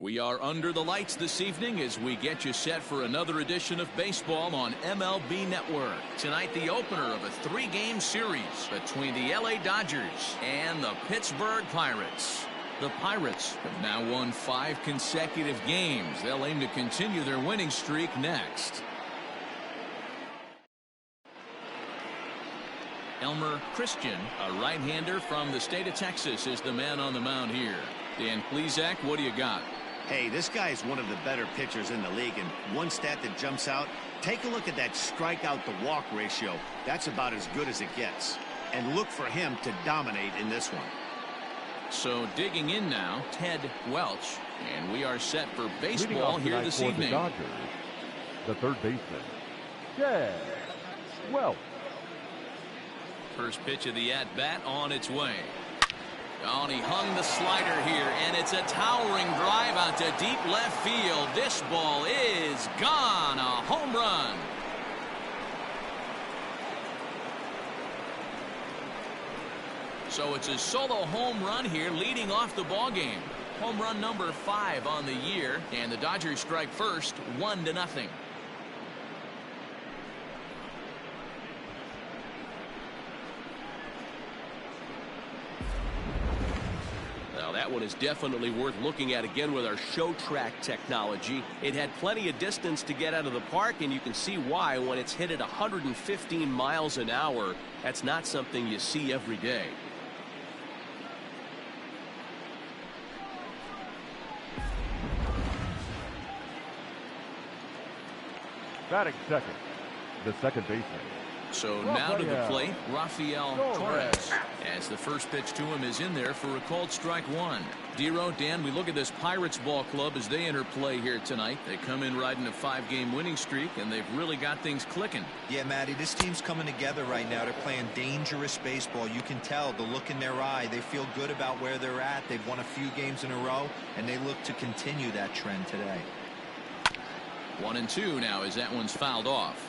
We are under the lights this evening as we get you set for another edition of baseball on MLB Network. Tonight, the opener of a 3-game series between the LA Dodgers and the Pittsburgh Pirates. The Pirates have now won 5 consecutive games. They'll aim to continue their winning streak next. Elmer Christian, a right-hander from the state of Texas, is the man on the mound here. Dan Plesac, what do you got? Hey, this guy is one of the better pitchers in the league, and one stat that jumps out, take a look at that strikeout to walk ratio. That's about as good as it gets. And look for him to dominate in this one. So digging in now, Ted Welch, and we are set for baseball here this evening. The Dodgers, the third baseman, Ted Welch. First pitch of the at-bat on its way. Oh, and he hung the slider here, and it's a towering drive out to deep left field. This ball is gone. A home run. So it's a solo home run here leading off the ball game. Home run number 5 on the year, and the Dodgers strike first 1-0. That one is definitely worth looking at again with our show track technology. It had plenty of distance to get out of the park, and you can see why when it's hit at 115 miles an hour. That's not something you see every day. Batting second, the second baseman. So now to the plate, Rafael Torres, as the first pitch to him is in there for a called strike 1. Dero, Dan, we look at this Pirates ball club as they enter play here tonight. They come in riding a 5-game winning streak, and they've really got things clicking. Yeah, Matty, this team's coming together right now. They're playing dangerous baseball. You can tell the look in their eye. They feel good about where they're at. They've won a few games in a row, and they look to continue that trend today. 1-2 now as that one's fouled off.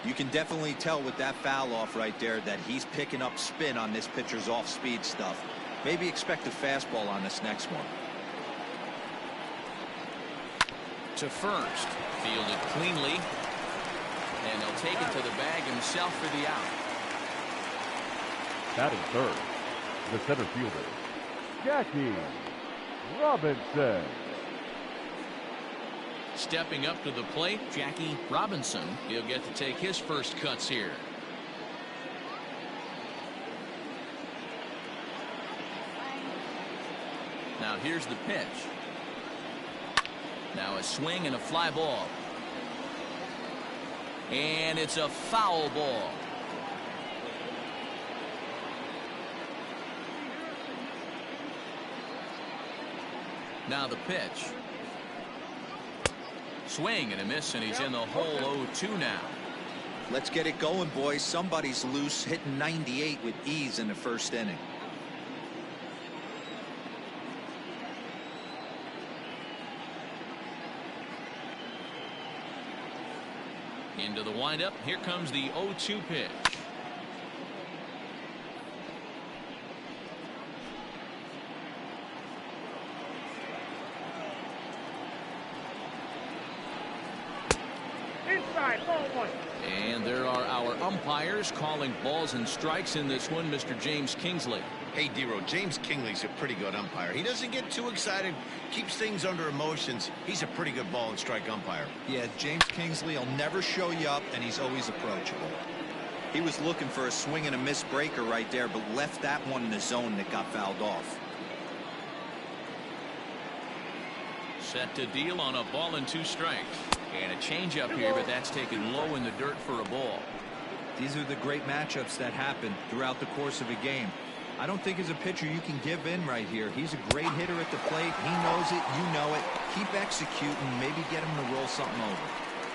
You can definitely tell with that foul off right there that he's picking up spin on this pitcher's off-speed stuff. Maybe expect a fastball on this next one. To first, fielded cleanly, and he'll take it to the bag himself for the out. Batting third, the center fielder, Jackie Robinson. Stepping up to the plate, Jackie Robinson. He'll get to take his first cuts here. Now here's the pitch. Now a swing and a fly ball. And it's a foul ball. Now the pitch. Swing and a miss, and he's in the hole 0-2 now. Let's get it going, boys. Somebody's loose, hitting 98 with ease in the first inning. Into the windup. Here comes the 0-2 pitch. And there are our umpires calling balls and strikes in this one. Mr. James Kingsley. Hey, Dero, James Kingsley's a pretty good umpire. He doesn't get too excited, keeps things under emotions. He's a pretty good ball and strike umpire. Yeah, James Kingsley will never show you up, and he's always approachable. He was looking for a swing and a miss breaker right there, but left that one in the zone that got fouled off. Set to deal on a ball and 2 strikes. And a changeup here, but that's taken low in the dirt for a ball. These are the great matchups that happen throughout the course of a game. I don't think as a pitcher you can give in right here. He's a great hitter at the plate. He knows it. You know it. Keep executing. Maybe get him to roll something over.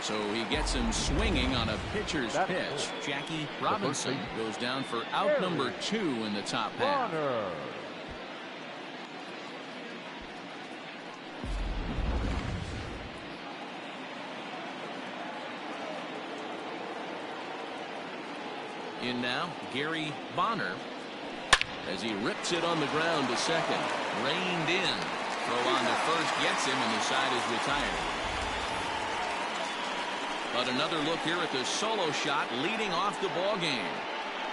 So he gets him swinging on a pitcher's pitch. Jackie Robinson goes down for out number 2 in the top half. In now, Gary Bonner, as he rips it on the ground to second. Reined in Throw on to first gets him, and the side is retired. But another look here at the solo shot leading off the ball game.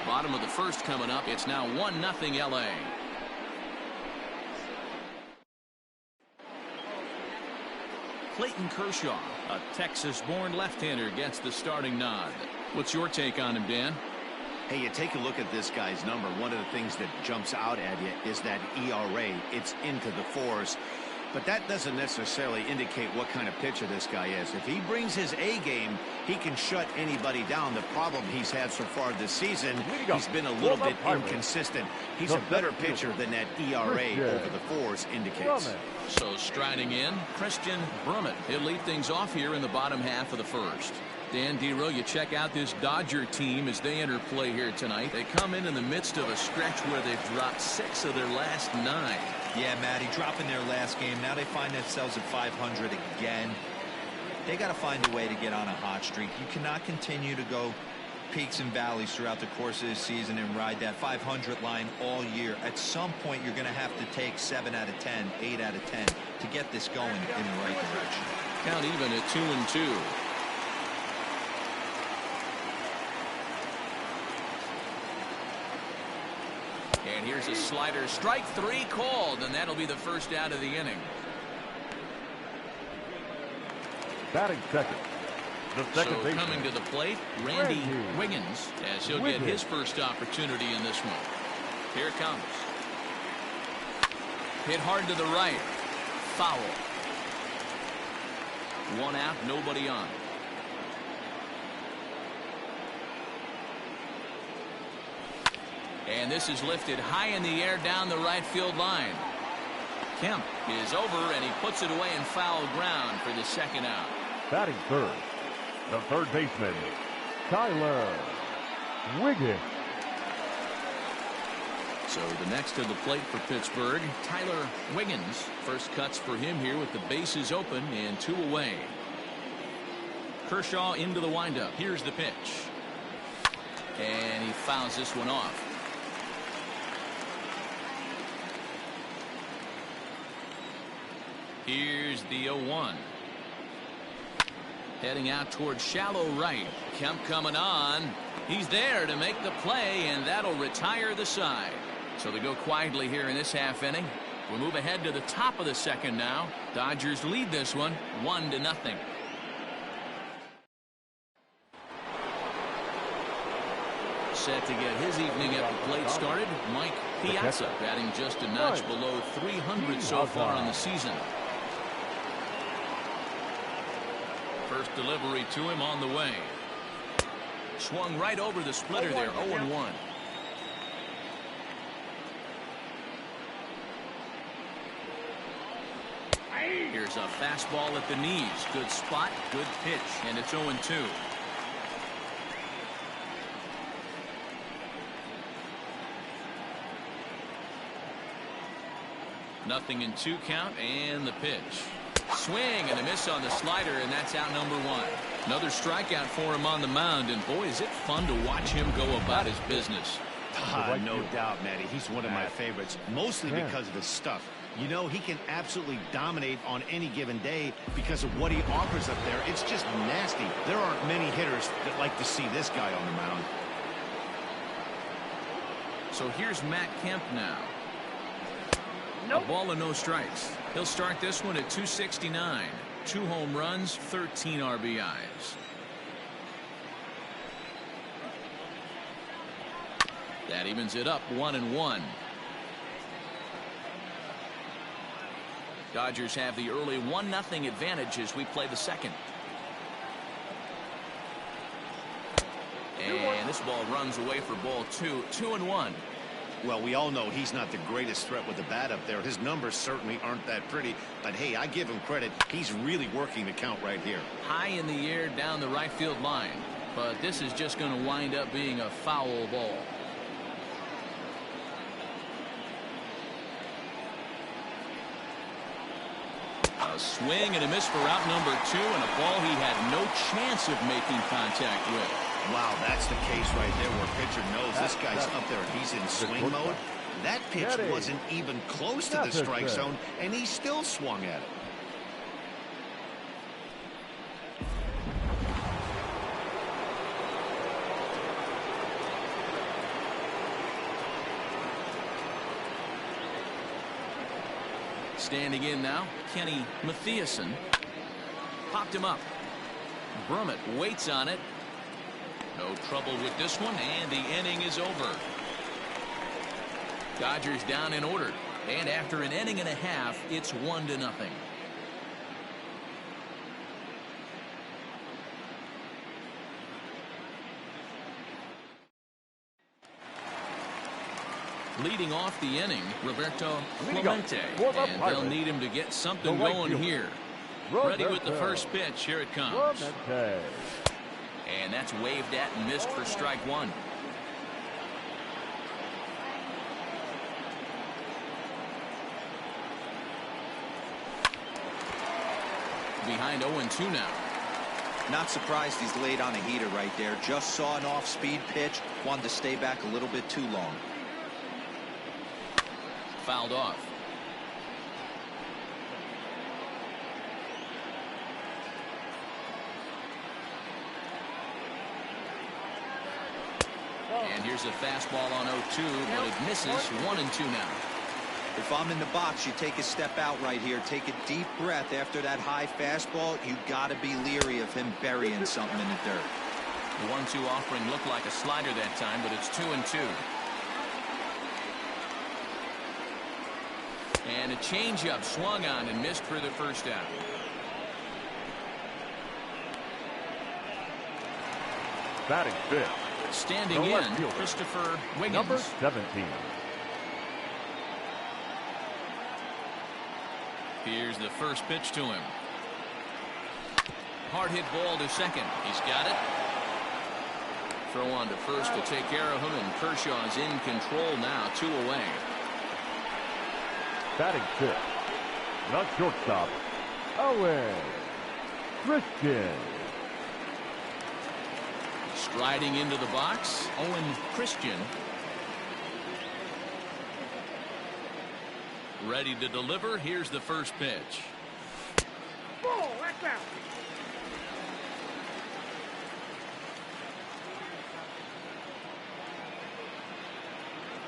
Bottom of the first coming up. It's now 1-0 LA. Clayton Kershaw, a Texas-born left-hander, gets the starting nod. What's your take on him, Dan? Hey, you take a look at this guy's number. One of the things that jumps out at you is that ERA. It's into the fours. But that doesn't necessarily indicate what kind of pitcher this guy is. If he brings his A game, he can shut anybody down. The problem he's had so far this season, he's been a little bit inconsistent. He's a better pitcher than that ERA over the fours indicates. So striding in, Christian Brummett. He'll lead things off here in the bottom half of the first. Dan Dero, you check out this Dodger team as they enter play here tonight. They come in the midst of a stretch where they've dropped 6 of their last 9. Yeah, Matty, dropping their last game. Now they find themselves at 500 again. They got to find a way to get on a hot streak. You cannot continue to go peaks and valleys throughout the course of this season and ride that 500 line all year. At some point, you're going to have to take 7 out of 10, 8 out of 10 to get this going in the right direction. Count even at 2-2. And here's a slider. Strike 3 called, and that'll be the first out of the inning. Batting second. The second baseman. Coming to the plate, Randy Wiggins, as he'll get his first opportunity in this one. Here it comes. Hit hard to the right. Foul. 1 out, nobody on. And this is lifted high in the air down the right field line. Kemp is over, and he puts it away in foul ground for the second out. Batting third, the third baseman, Tyler Wiggins. So the next to the plate for Pittsburgh, Tyler Wiggins. First cuts for him here with the bases open and 2 away. Kershaw into the windup. Here's the pitch. And he fouls this one off. Here's the 0-1. Heading out towards shallow right. Kemp coming on. He's there to make the play, and that'll retire the side. So they go quietly here in this half inning. We'll move ahead to the top of the second now. Dodgers lead this one 1-0. Set to get his evening at the plate started, Mike Piazza, batting just a notch below 300 so far on the season. First delivery to him on the way. Swung right over the splitter there, 0-1. Here's a fastball at the knees. Good spot, good pitch, and it's 0-2. Nothing in 2 count, and the pitch. Swing and a miss on the slider, and that's out number 1. Another strikeout for him on the mound, and boy, is it fun to watch him go about his business. No doubt, Matty. He's one of my favorites, mostly because of his stuff. You know, he can absolutely dominate on any given day because of what he offers up there. It's just nasty. There aren't many hitters that like to see this guy on the mound. So here's Matt Kemp now. A ball and no strikes. He'll start this one at 269. 2 home runs, 13 RBIs. That evens it up 1-1. Dodgers have the early 1-0 advantage as we play the second. And this ball runs away for ball 2. 2-1. Well, we all know he's not the greatest threat with the bat up there. His numbers certainly aren't that pretty. But, hey, I give him credit. He's really working the count right here. High in the air down the right field line. But this is just going to wind up being a foul ball. A swing and a miss for out number 2, and a ball he had no chance of making contact with. Wow, that's the case right there where pitcher knows this guy's up there and he's in swing mode. That pitch wasn't even close to the strike zone, and he still swung at it. Standing in now, Kenny Mathiasen. Popped him up. Brummett waits on it. No trouble with this one, and the inning is over. Dodgers down in order, and after an inning and a half, it's 1-0. Leading off the inning, Roberto Clemente, and they'll need him to get something going here. Ready with the first pitch. Here it comes. And that's waved at and missed for strike one. Behind 0-2 now. Not surprised he's laid on a heater right there. Just saw an off-speed pitch. Wanted to stay back a little bit too long. Fouled off. And here's a fastball on 0-2, but it misses. 1-2 now. If I'm in the box, you take a step out right here. Take a deep breath after that high fastball. You got to be leery of him burying something in the dirt. The 1-2 offering looked like a slider that time, but it's 2-2. And a changeup swung on and missed for the first out. Batting fifth. Standing in, Christopher Wiggins. Number 17. Here's the first pitch to him. Hard hit ball to second. He's got it. Throw on to first to take care of him, and Kershaw's in control now, 2 away. Batting fifth. The shortstop, Owen Christian. Striding into the box, Owen Christian. Ready to deliver. Here's the first pitch. Ball, that's out.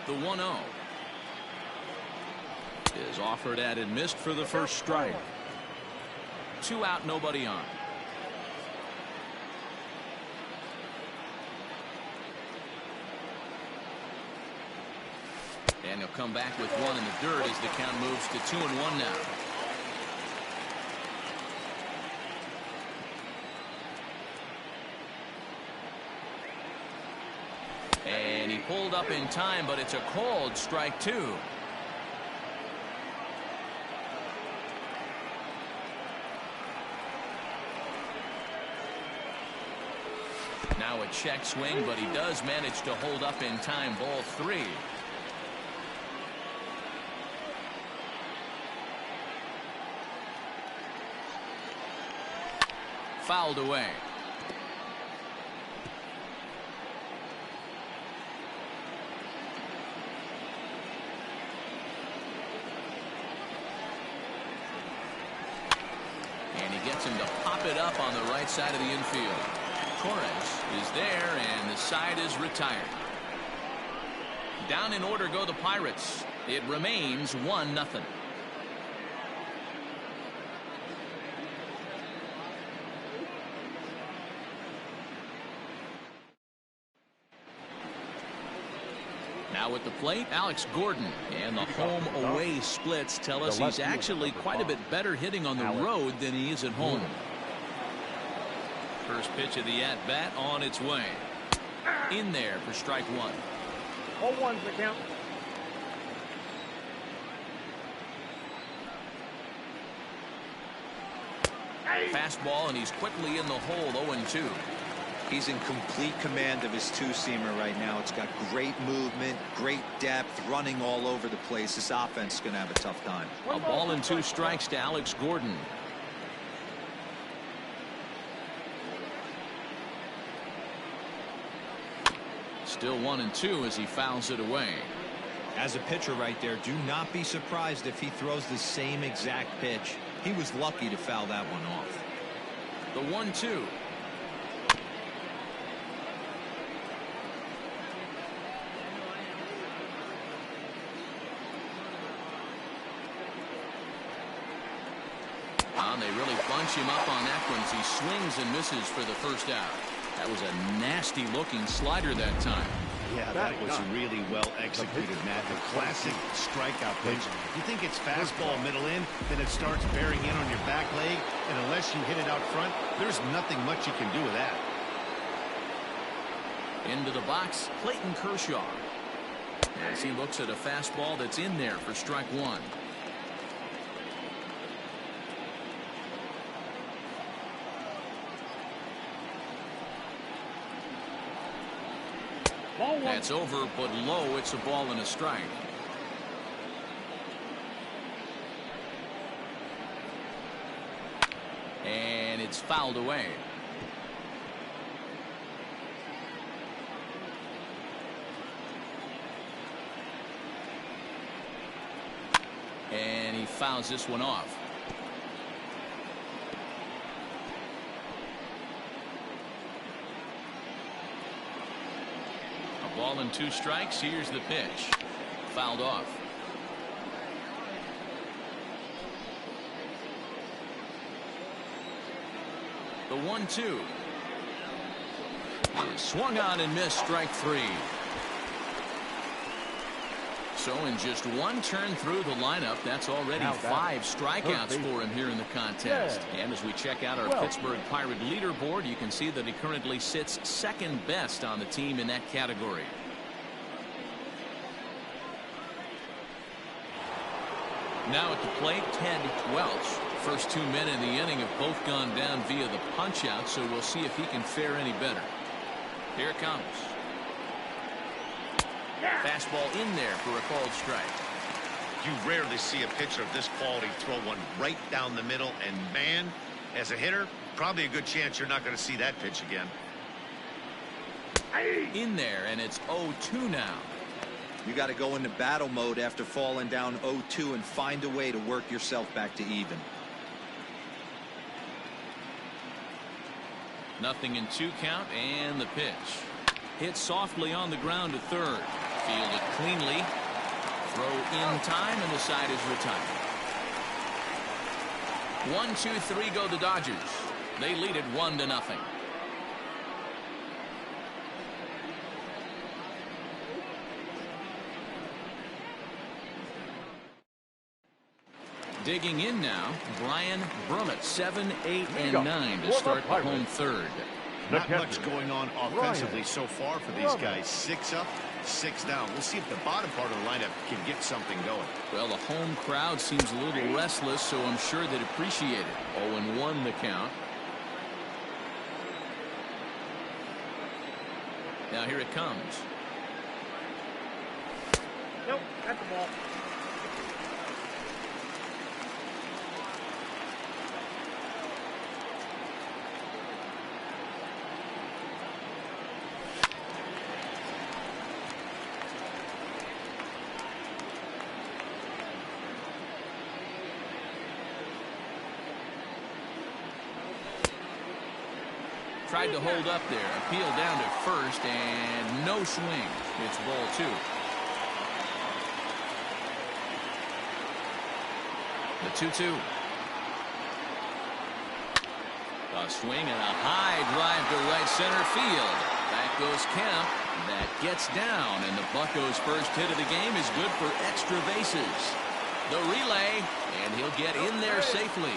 The 1-0 is offered at and missed for the first strike. 2 out, nobody on. And he'll come back with one in the dirt as the count moves to 2-1 now. And he pulled up in time, but it's a called strike 2. Now a check swing, but he does manage to hold up in time, ball 3. Fouled away. And he gets him to pop it up on the right side of the infield. Torres is there, and the side is retired. Down in order go the Pirates. It remains 1-0. Now at the plate, Alex Gordon. And the home-away splits tell us he's actually quite a bit better hitting on the road than he is at home. First pitch of the at-bat on its way. In there for strike 1. 0-1's the count. Fastball, and he's quickly in the hole. 0-2. He's in complete command of his two-seamer right now. It's got great movement, great depth, running all over the place. This offense is going to have a tough time. A ball and 2 strikes to Alex Gordon. Still 1-2 as he fouls it away. As a pitcher right there, do not be surprised if he throws the same exact pitch. He was lucky to foul that one off. The 1-2. And they really bunch him up on that one as he swings and misses for the first out. That was a nasty looking slider that time. Yeah, that was really well executed, Matt. The classic strikeout pitch. You think it's fastball middle in, then it starts bearing in on your back leg, and unless you hit it out front, there's nothing much you can do with that. Into the box, Clayton Kershaw. As he looks at a fastball that's in there for strike one. That's over, but low. It's a ball and a strike. And it's fouled away. And he fouls this one off. Ball and 2 strikes. Here's the pitch. Fouled off. The 1-2. Swung on and missed. Strike 3. So in just one turn through the lineup, that's already 5 strikeouts for him here in the contest. And as we check out our Pittsburgh Pirate leaderboard, you can see that he currently sits second best on the team in that category. Now at the plate, Ted Welch. First 2 men in the inning have both gone down via the punch-out, so we'll see if he can fare any better. Here it comes. Fastball in there for a called strike. You rarely see a pitcher of this quality throw one right down the middle, and man, as a hitter, probably a good chance you're not going to see that pitch again. In there, and it's 0-2 now. You got to go into battle mode after falling down 0-2 and find a way to work yourself back to even. Nothing in 2 count, and the pitch. Hit softly on the ground to third. Fielded cleanly. Throw in time, and the side is retired. 1-2-3 go the Dodgers. They lead it 1-0. Digging in now, Brian Brummett, 7, 8, and 9 to start the home third. Not much going on offensively so far for these guys. 6 up, 6 down. We'll see if the bottom part of the lineup can get something going. Well, the home crowd seems a little restless, so I'm sure they'd appreciate it. 0-1 the count. Now here it comes. Nope, that's the ball. Tried to hold up there. Appeal down to first, and no swing. It's ball 2. The 2-2. A swing and a high drive to right center field. Back goes Kemp. That gets down, and the Buccos' first hit of the game is good for extra bases. The relay, and he'll get in there safely.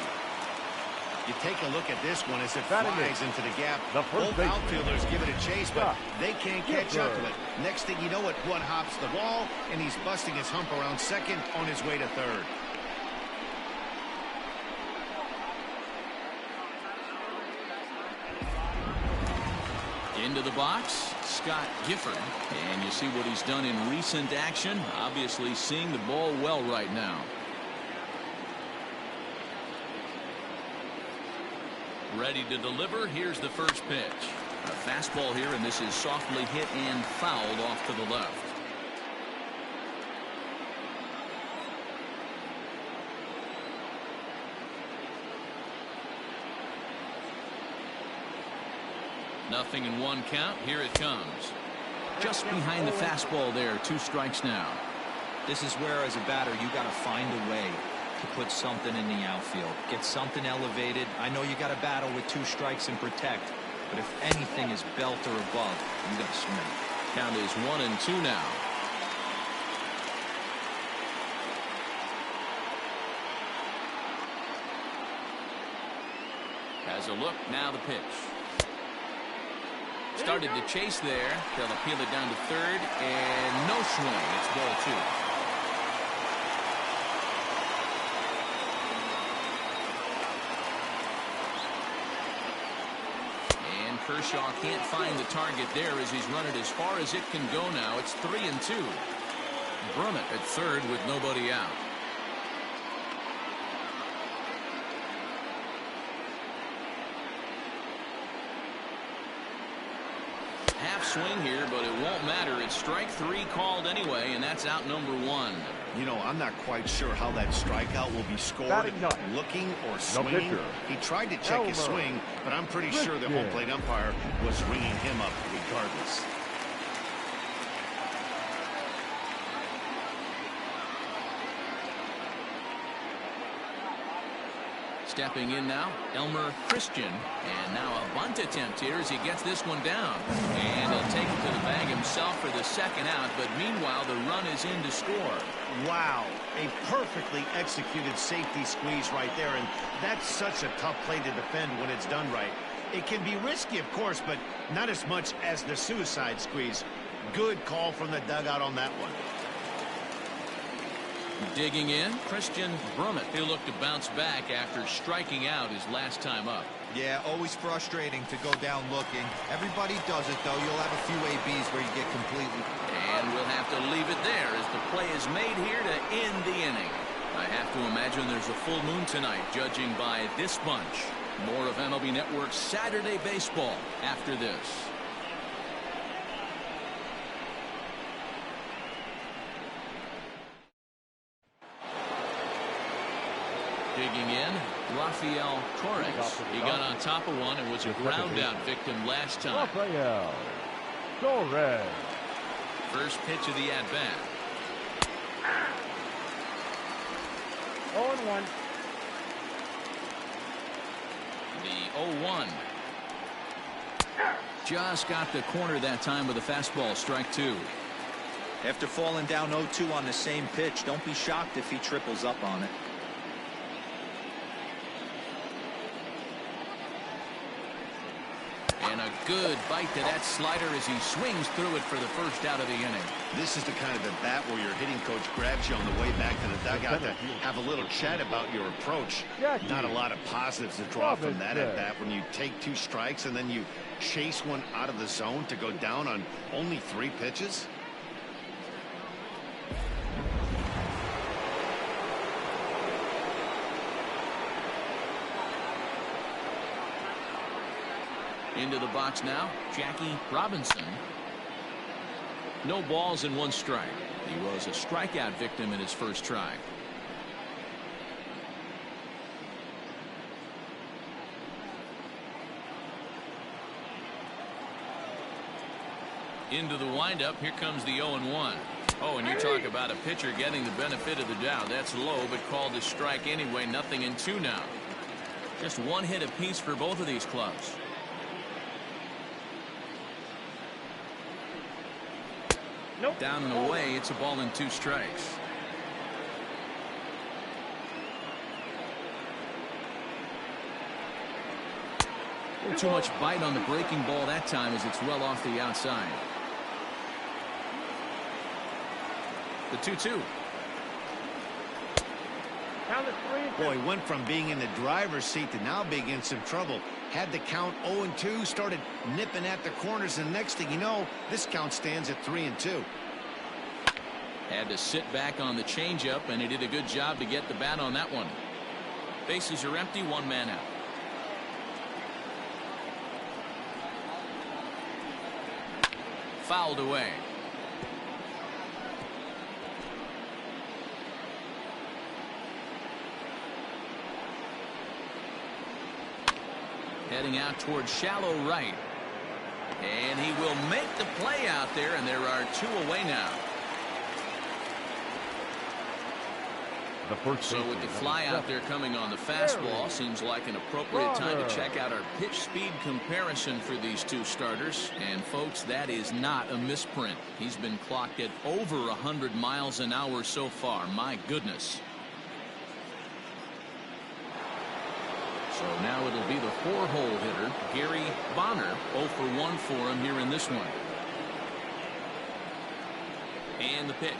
You take a look at this one as it flies into the gap. Both outfielders give it a chase, but they can't catch up to it. Next thing you know it, one hops the wall, and he's busting his hump around second on his way to third. Into the box, Scott Gifford, and you see what he's done in recent action. Obviously seeing the ball well right now. Ready to deliver. Here's the first pitch. A fastball here, and this is softly hit and fouled off to the left. Nothing in one count. Here it comes. Just behind the fastball there. 2 strikes now. This is where, as a batter, you got to find a way to put something in the outfield. Get something elevated. I know you got to battle with 2 strikes and protect, but if anything is belt or above, you got to swing. Count is 1-2 now. Has a look. Now the pitch. Started to chase there. They'll appeal it down to third, and no swing. It's ball 2. And Kershaw can't find the target there as he's run it as far as it can go now. It's 3-2. Brummett at third with nobody out. Half swing here, but it won't matter. It's strike 3 called anyway, and that's out number 1. You know, I'm not quite sure how that strikeout will be scored. Looking or swinging. He tried to check his swing, but I'm pretty sure the home plate umpire was ringing him up regardless. Stepping in now, Elmer Christian. And now a bunt attempt here as he gets this one down. And he'll take it to the bag himself for the second out. But meanwhile, the run is in to score. Wow, a perfectly executed safety squeeze right there. And that's such a tough play to defend when it's done right. It can be risky, of course, but not as much as the suicide squeeze. Good call from the dugout on that one. Digging in, Christian Brummett. He'll look to bounce back after striking out his last time up. Yeah, always frustrating to go down looking. Everybody does it, though. You'll have a few ABs where you get completely. And we'll have to leave it there as the play is made here to end the inning. I have to imagine there's a full moon tonight, judging by this bunch. More of MLB Network's Saturday Baseball after this. Digging in, Rafael Torres. He got on top of one and was a ground out victim last time. Rafael Torres. First pitch of the at-bat. 0-1. The 0-1. Just got the corner that time with a fastball, strike 2. After falling down 0-2 on the same pitch, don't be shocked if he triples up on it. And a good bite to that slider as he swings through it for the first out of the inning. This is the kind of at bat where your hitting coach grabs you on the way back to the dugout to have a little chat about your approach. Not a lot of positives to draw from that at bat when you take 2 strikes and then you chase one out of the zone to go down on only 3 pitches. Into the box now, Jackie Robinson. No balls and 1 strike. He was a strikeout victim in his first try. Into the windup, here comes the 0-1. Oh, and you talk about a pitcher getting the benefit of the doubt. That's low, but called a strike anyway. 0-2 now. Just 1 hit apiece for both of these clubs. Nope. Down and away, it's a ball and 2 strikes. Too much bite on the breaking ball that time as it's well off the outside. The 2-2. Count is 3-2. Boy, went from being in the driver's seat to now being in some trouble. Had the count 0-2, started nipping at the corners, and next thing you know, this count stands at 3-2. Had to sit back on the changeup, and he did a good job to get the bat on that one. Bases are empty, 1 man out. Fouled away. Heading out towards shallow right. And he will make the play out there, and there are 2 away now. So with the fly out there coming on the fastball, seems like an appropriate time to check out our pitch speed comparison for these 2 starters. And folks, that is not a misprint. He's been clocked at over 100 miles an hour so far. My goodness. So now it'll be the 4-hole hitter, Gary Bonner, 0 for 1 for him here in this one. And the pitch.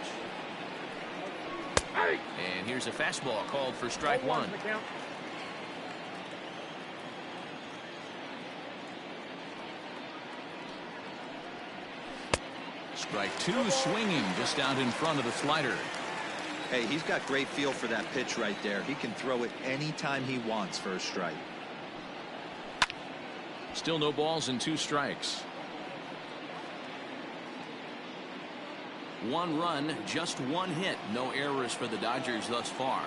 And here's a fastball called for strike 1. Strike 2 swinging just out in front of the slider. Hey, he's got great feel for that pitch right there. He can throw it anytime he wants for a strike. Still no balls and 2 strikes. 1 run, just 1 hit. No errors for the Dodgers thus far.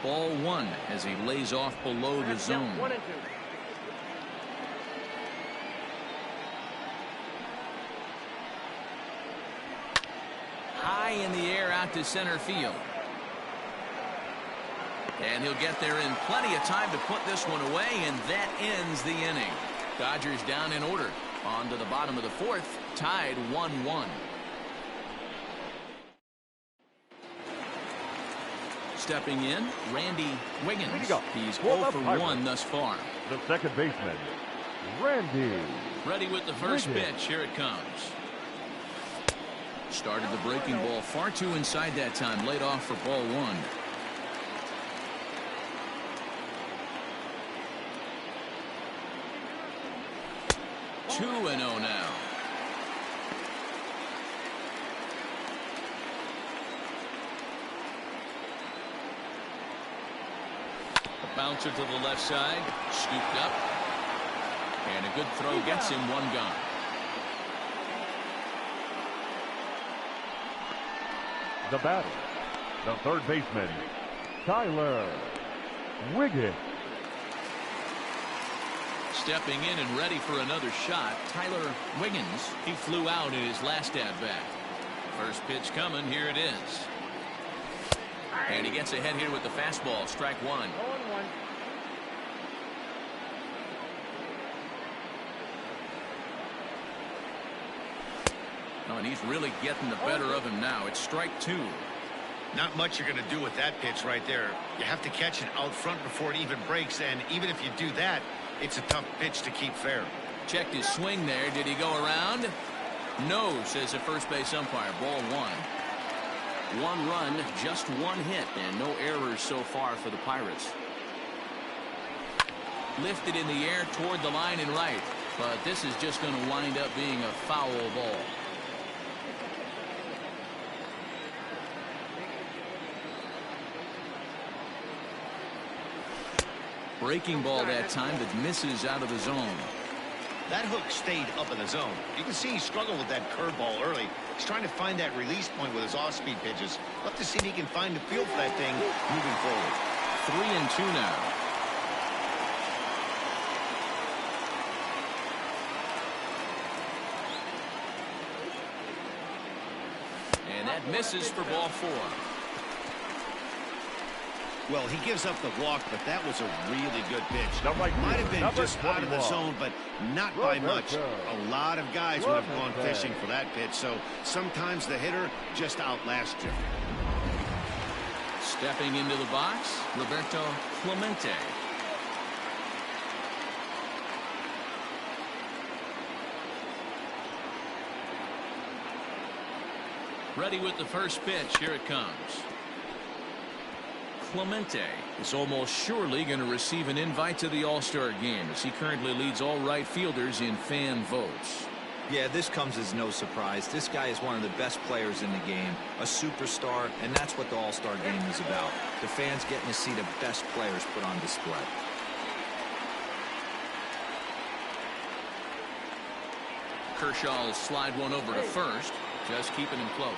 Ball 1 as he lays off below the zone. 1 and 2. High in the air out to center field. And he'll get there in plenty of time to put this one away, and that ends the inning. Dodgers down in order. On to the bottom of the 4th, tied 1-1. Stepping in, Randy Wiggins. He's 0 for 1 thus far. The second baseman, Randy. Ready with the first pitch. Here it comes. Started the breaking ball far too inside that time. Laid off for ball 1. 2-0 now. A bouncer to the left side, scooped up, and a good throw gets him 1 gone. The batter, the third baseman, Tyler Wiggins. Stepping in and ready for another shot, Tyler Wiggins. He flew out in his last at-bat. First pitch coming. Here it is. And he gets ahead here with the fastball. Strike 1. 0-1. Oh, and he's really getting the better of him now. It's strike 2. Not much you're going to do with that pitch right there. You have to catch it out front before it even breaks, and even if you do that, it's a tough pitch to keep fair. Checked his swing there. Did he go around? No, says the first base umpire. Ball 1. 1 run, just 1 hit, and no errors so far for the Pirates. Lifted in the air toward the line and right, but this is just going to wind up being a foul ball. Breaking ball that time that misses out of the zone. That hook stayed up in the zone. You can see he struggled with that curveball early. He's trying to find that release point with his off-speed pitches. Love to see if he can find the feel for that thing moving forward. 3-2 now. And that misses for ball 4. Well, he gives up the walk, but that was a really good pitch. Might have been just out of the zone, but not by much. A lot of guys would have gone fishing for that pitch, so sometimes the hitter just outlasts you. Stepping into the box, Roberto Clemente. Ready with the first pitch. Here it comes. Clemente is almost surely going to receive an invite to the All-Star game, as he currently leads all right fielders in fan votes. Yeah, this comes as no surprise. This guy is one of the best players in the game, a superstar, and that's what the All-Star game is about. The fans getting to see the best players put on display. Kershaw will slide one over to first, just keeping him close.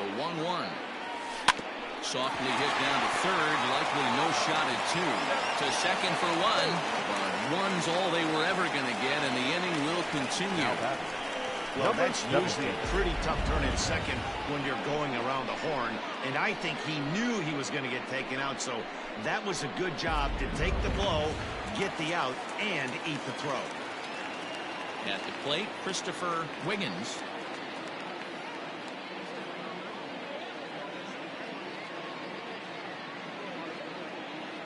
The 1-1. Softly hit down to third. Likely no shot at two. To second for one. But one's all they were ever going to get, and the inning will continue. Well, that's usually a pretty tough turn in second when you're going around the horn. And I think he knew he was going to get taken out. So that was a good job to take the blow, get the out, and eat the throw. At the plate, Christopher Wiggins.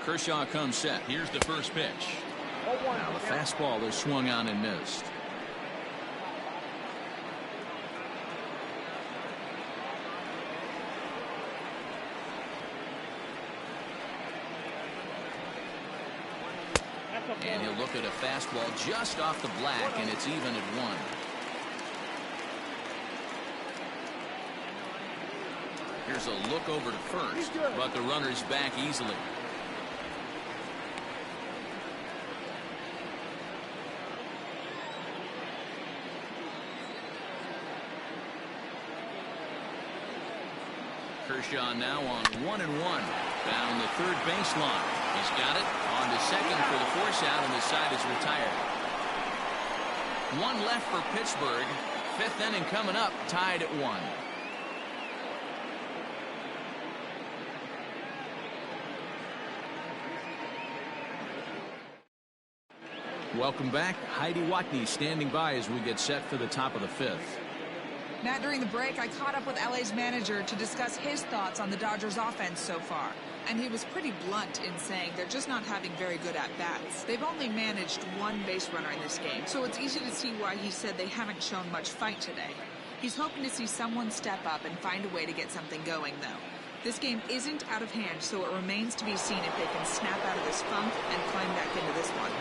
Kershaw comes set. Here's the first pitch. Now the fastball is swung on and missed. And he'll look at a fastball just off the black, and it's even at one. Here's a look over to first, but the runner's back easily. Kershaw now on 1-1 down the third baseline. He's got it on to second for the force out, and the side is retired. One left for Pittsburgh. Fifth inning coming up, tied at 1. Welcome back. Heidi Watney standing by as we get set for the top of the fifth. Matt, during the break, I caught up with LA's manager to discuss his thoughts on the Dodgers offense so far. And he was pretty blunt in saying they're just not having very good at-bats. They've only managed one base runner in this game, so it's easy to see why he said they haven't shown much fight today. He's hoping to see someone step up and find a way to get something going, though. This game isn't out of hand, so it remains to be seen if they can snap out of this funk and climb back into this one.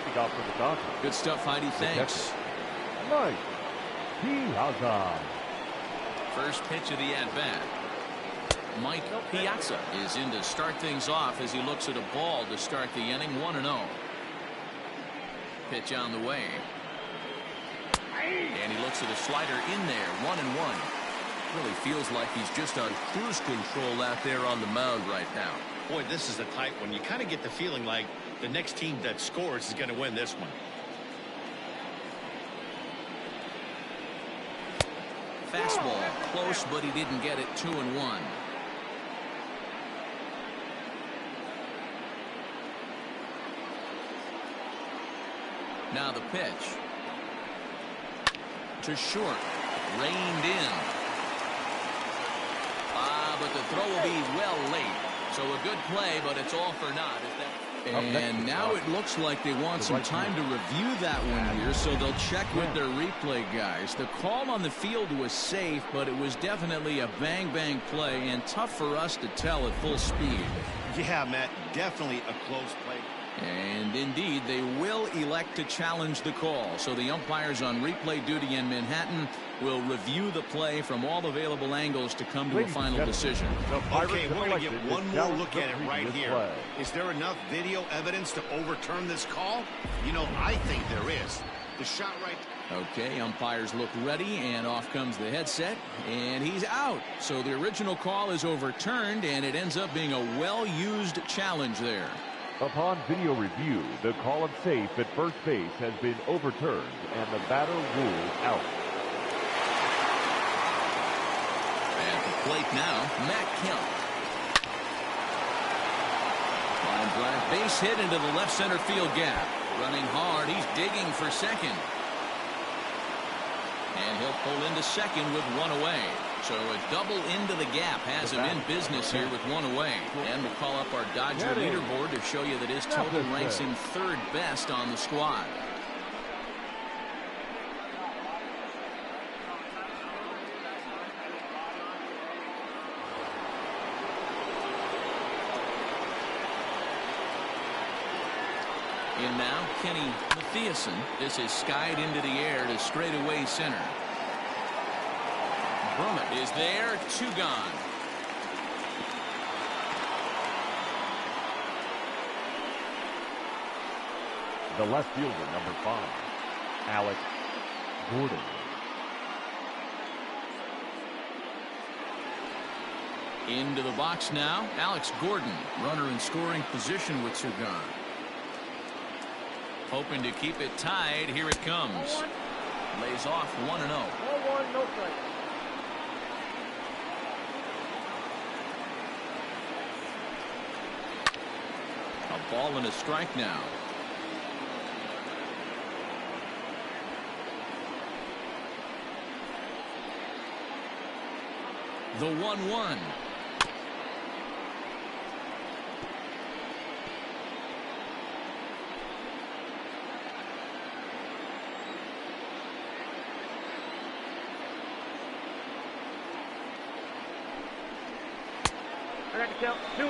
Good stuff, Heidi. Thanks. Mike Piazza. First pitch of the at-bat. Mike Piazza is in to start things off as he looks at a ball to start the inning. 1-0. Pitch on the way. And he looks at a slider in there. 1-1. Really feels like he's just on cruise control out there on the mound right now. Boy, this is a tight one. You kind of get the feeling like the next team that scores is going to win this one. Fastball close, but he didn't get it. 2-1. Now the pitch to short, reined in. But the throw will be well late. So a good play, but it's all for naught. And now it looks like they want some time to review that one here, so they'll check with their replay guys. The call on the field was safe, but it was definitely a bang-bang play and tough for us to tell at full speed. Yeah, Matt, definitely a close play. And indeed, they will elect to challenge the call. So the umpires on replay duty in Manhattan will review the play from all available angles to come to a final decision. Okay, we're going to get one more look at it right here. Is there enough video evidence to overturn this call? You know, I think there is. The shot right. Okay, umpires look ready, and off comes the headset, and he's out. So the original call is overturned, and it ends up being a well-used challenge there. Upon video review, the call of safe at first base has been overturned, and the batter ruled out. At the plate now, Matt Kemp. Line drive, base hit into the left center field gap. Running hard, he's digging for second. And he'll pull into second with one away. So a double into the gap has him in business here with one away. And we'll call up our Dodger leaderboard to show you that his total ranks him third best on the squad. In now, Kenny Mathiasen. This is skied into the air to straightaway center. Brummett is there, 2 gone. The left fielder, number 5, Alex Gordon. Into the box now, Alex Gordon, runner in scoring position with Surgon. Hoping to keep it tied. Here it comes. Lays off 1-0. 1-1, no strike. A ball and a strike now. The 1-1. I got to count 2-2.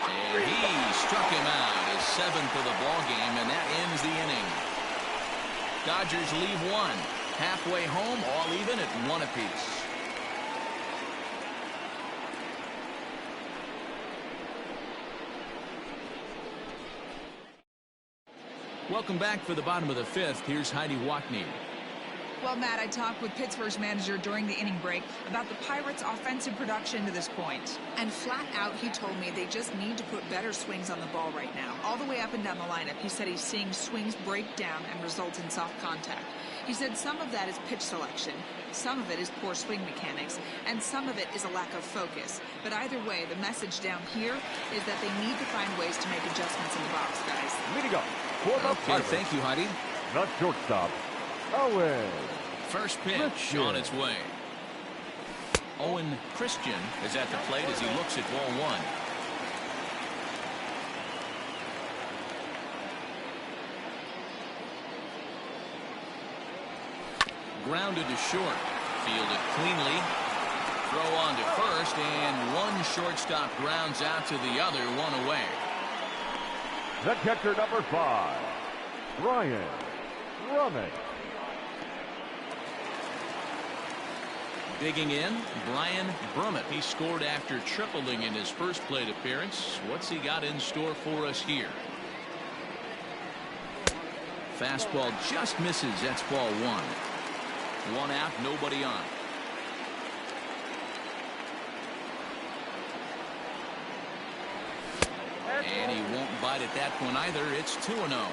And he struck him out. His 7th of the ball game, and that ends the inning. Dodgers leave one. Halfway home, all even at 1 apiece. Welcome back for the bottom of the 5th. Here's Heidi Wackney. Well, Matt, I talked with Pittsburgh's manager during the inning break about the Pirates' offensive production to this point. And flat out, he told me they just need to put better swings on the ball right now. All the way up and down the lineup, he said he's seeing swings break down and result in soft contact. He said some of that is pitch selection, some of it is poor swing mechanics, and some of it is a lack of focus. But either way, the message down here is that they need to find ways to make adjustments in the box, guys. Leading up for the Okay, Pirates, thank you, Heidi. the shortstop, Owen. First pitch Christian. on its way. Owen Christian is at the plate as he looks at ball 1. Grounded to short. Fielded cleanly. Throw on to first, and one shortstop grounds out to the other, 1 away. The catcher, number 5, Brian Drummond. Digging in, Brian Brummett. He scored after tripling in his first plate appearance. What's he got in store for us here? Fastball just misses. That's ball 1. 1 out, nobody on. And he won't bite at that one either. It's 2-0. 2-0.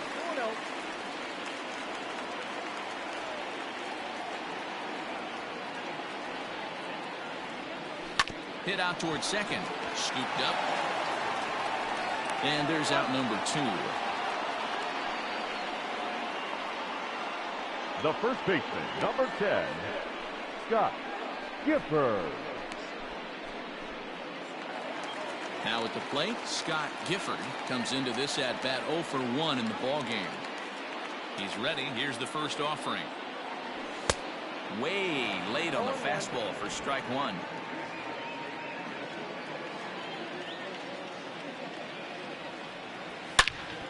Hit out towards second. Scooped up. And there's out number 2. The first baseman, number 10, Scott Gifford. Now at the plate, Scott Gifford comes into this at bat 0 for 1 in the ball game. He's ready. Here's the first offering. Way late on the fastball for strike 1.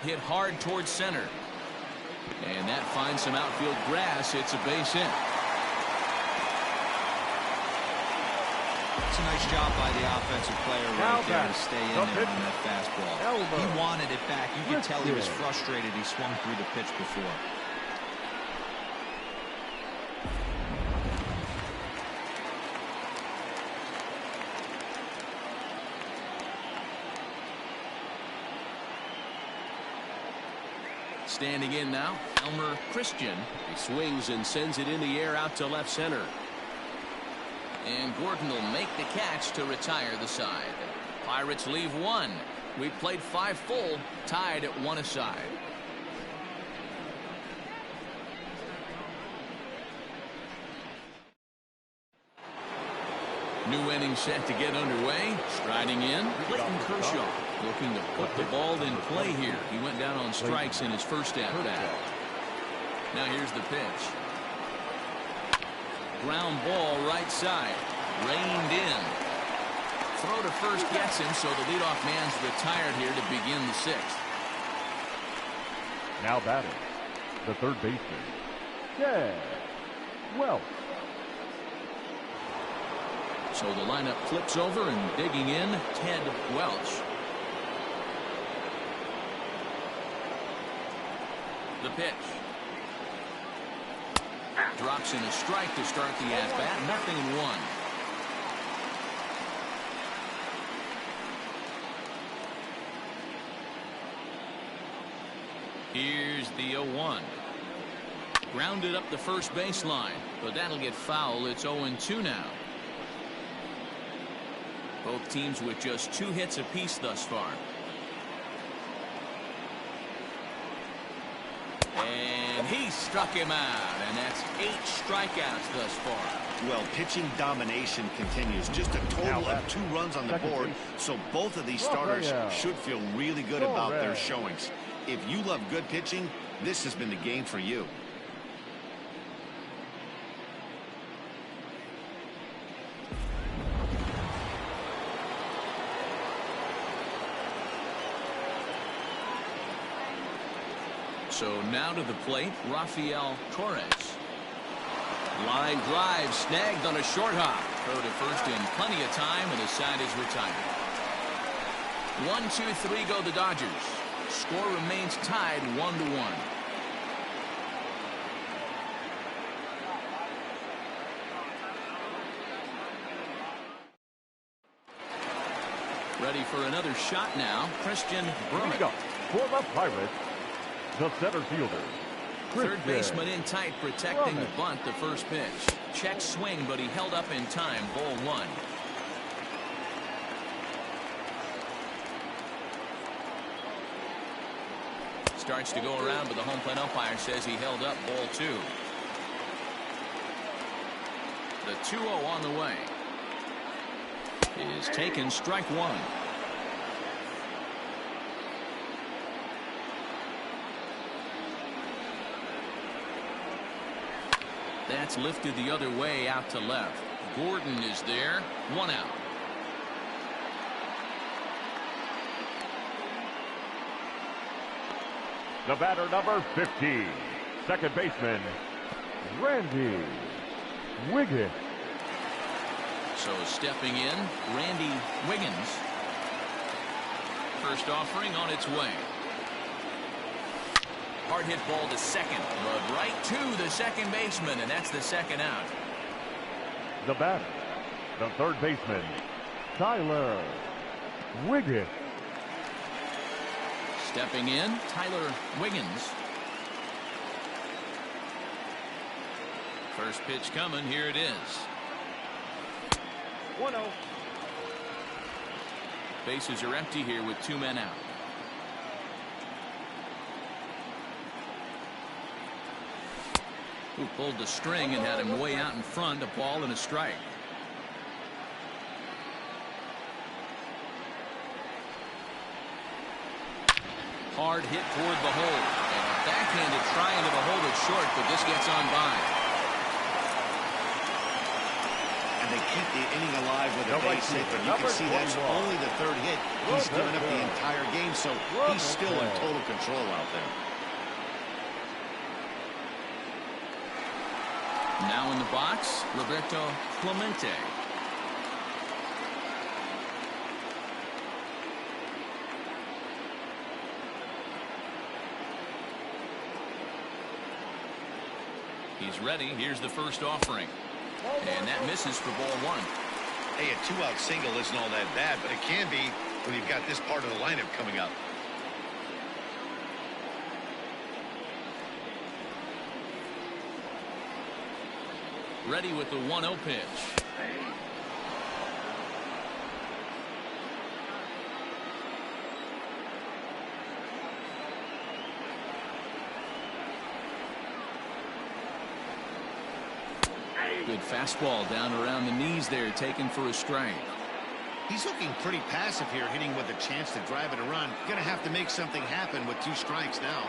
Hit hard towards center. And that finds some outfield grass. It's a base hit. It's a nice job by the offensive player right there to stay in there on that fastball. He wanted it back. You could tell he was frustrated. He swung through the pitch before. Standing in now, Elmer Christian. He swings and sends it in the air out to left center. And Gordon will make the catch to retire the side. Pirates leave 1. We've played 5 full, tied at 1 aside. New inning set to get underway. Striding in, Clayton Kershaw, looking to put the ball in play here. He went down on strikes in his first at-bat. Now here's the pitch. Ground ball right side. Reined in. Throw to first gets him, so the leadoff man's retired here to begin the 6th. Now batting, the third baseman, Ted Welch. So the lineup flips over, and digging in, Ted Welch. The pitch. Drops in a strike to start the at-bat. 0-1. Here's the 0-1. Grounded up the first baseline, but that'll get foul. It's 0-2 now. Both teams with just 2 hits apiece thus far. And he struck him out, and that's 8 strikeouts thus far. Well, pitching domination continues. Just a total of 2 runs on the board, so both of these starters should feel really good about their showings. If you love good pitching, this has been the game for you. So now to the plate, Rafael Torres. Line drive snagged on a short hop. Throw to first in plenty of time, and the side is retired. 1-2-3 go the Dodgers. Score remains tied 1-1. Ready for another shot now, Christian Berman. For the Pirates, the center fielder. Third baseman in tight, protecting the bunt. The first pitch. Check swing, but he held up in time. Ball 1. Starts to go around, but the home plate umpire says he held up. Ball 2. The 2-0 on the way. Is taken. Strike 1. That's lifted the other way out to left. Gordon is there. 1 out. The batter, number 50, second baseman, Randy Wiggins. So stepping in, Randy Wiggins. First offering on its way. Hard hit ball to second, but right to the second baseman, and that's the second out. The batter, the third baseman, Tyler Wiggins. Stepping in, Tyler Wiggins. First pitch coming. Here it is. 1-0. Bases are empty here with 2 men out. Who pulled the string and had him way out in front. A ball and a strike. Hard hit toward the hole. And a backhanded try into the hole that's short, but this gets on by. And they keep the inning alive with a base hit, but you can see that's only the 3rd hit. He's given up the entire game, so he's still in total control out there. Now in the box, Roberto Clemente. He's ready. Here's the first offering. And that misses for ball 1. Hey, a 2-out single isn't all that bad, but it can be when you've got this part of the lineup coming up. Ready with the 1-0 pitch. Good fastball down around the knees there, taken for a strike. He's looking pretty passive here, hitting with a chance to drive it a run. Gonna have to make something happen with 2 strikes now.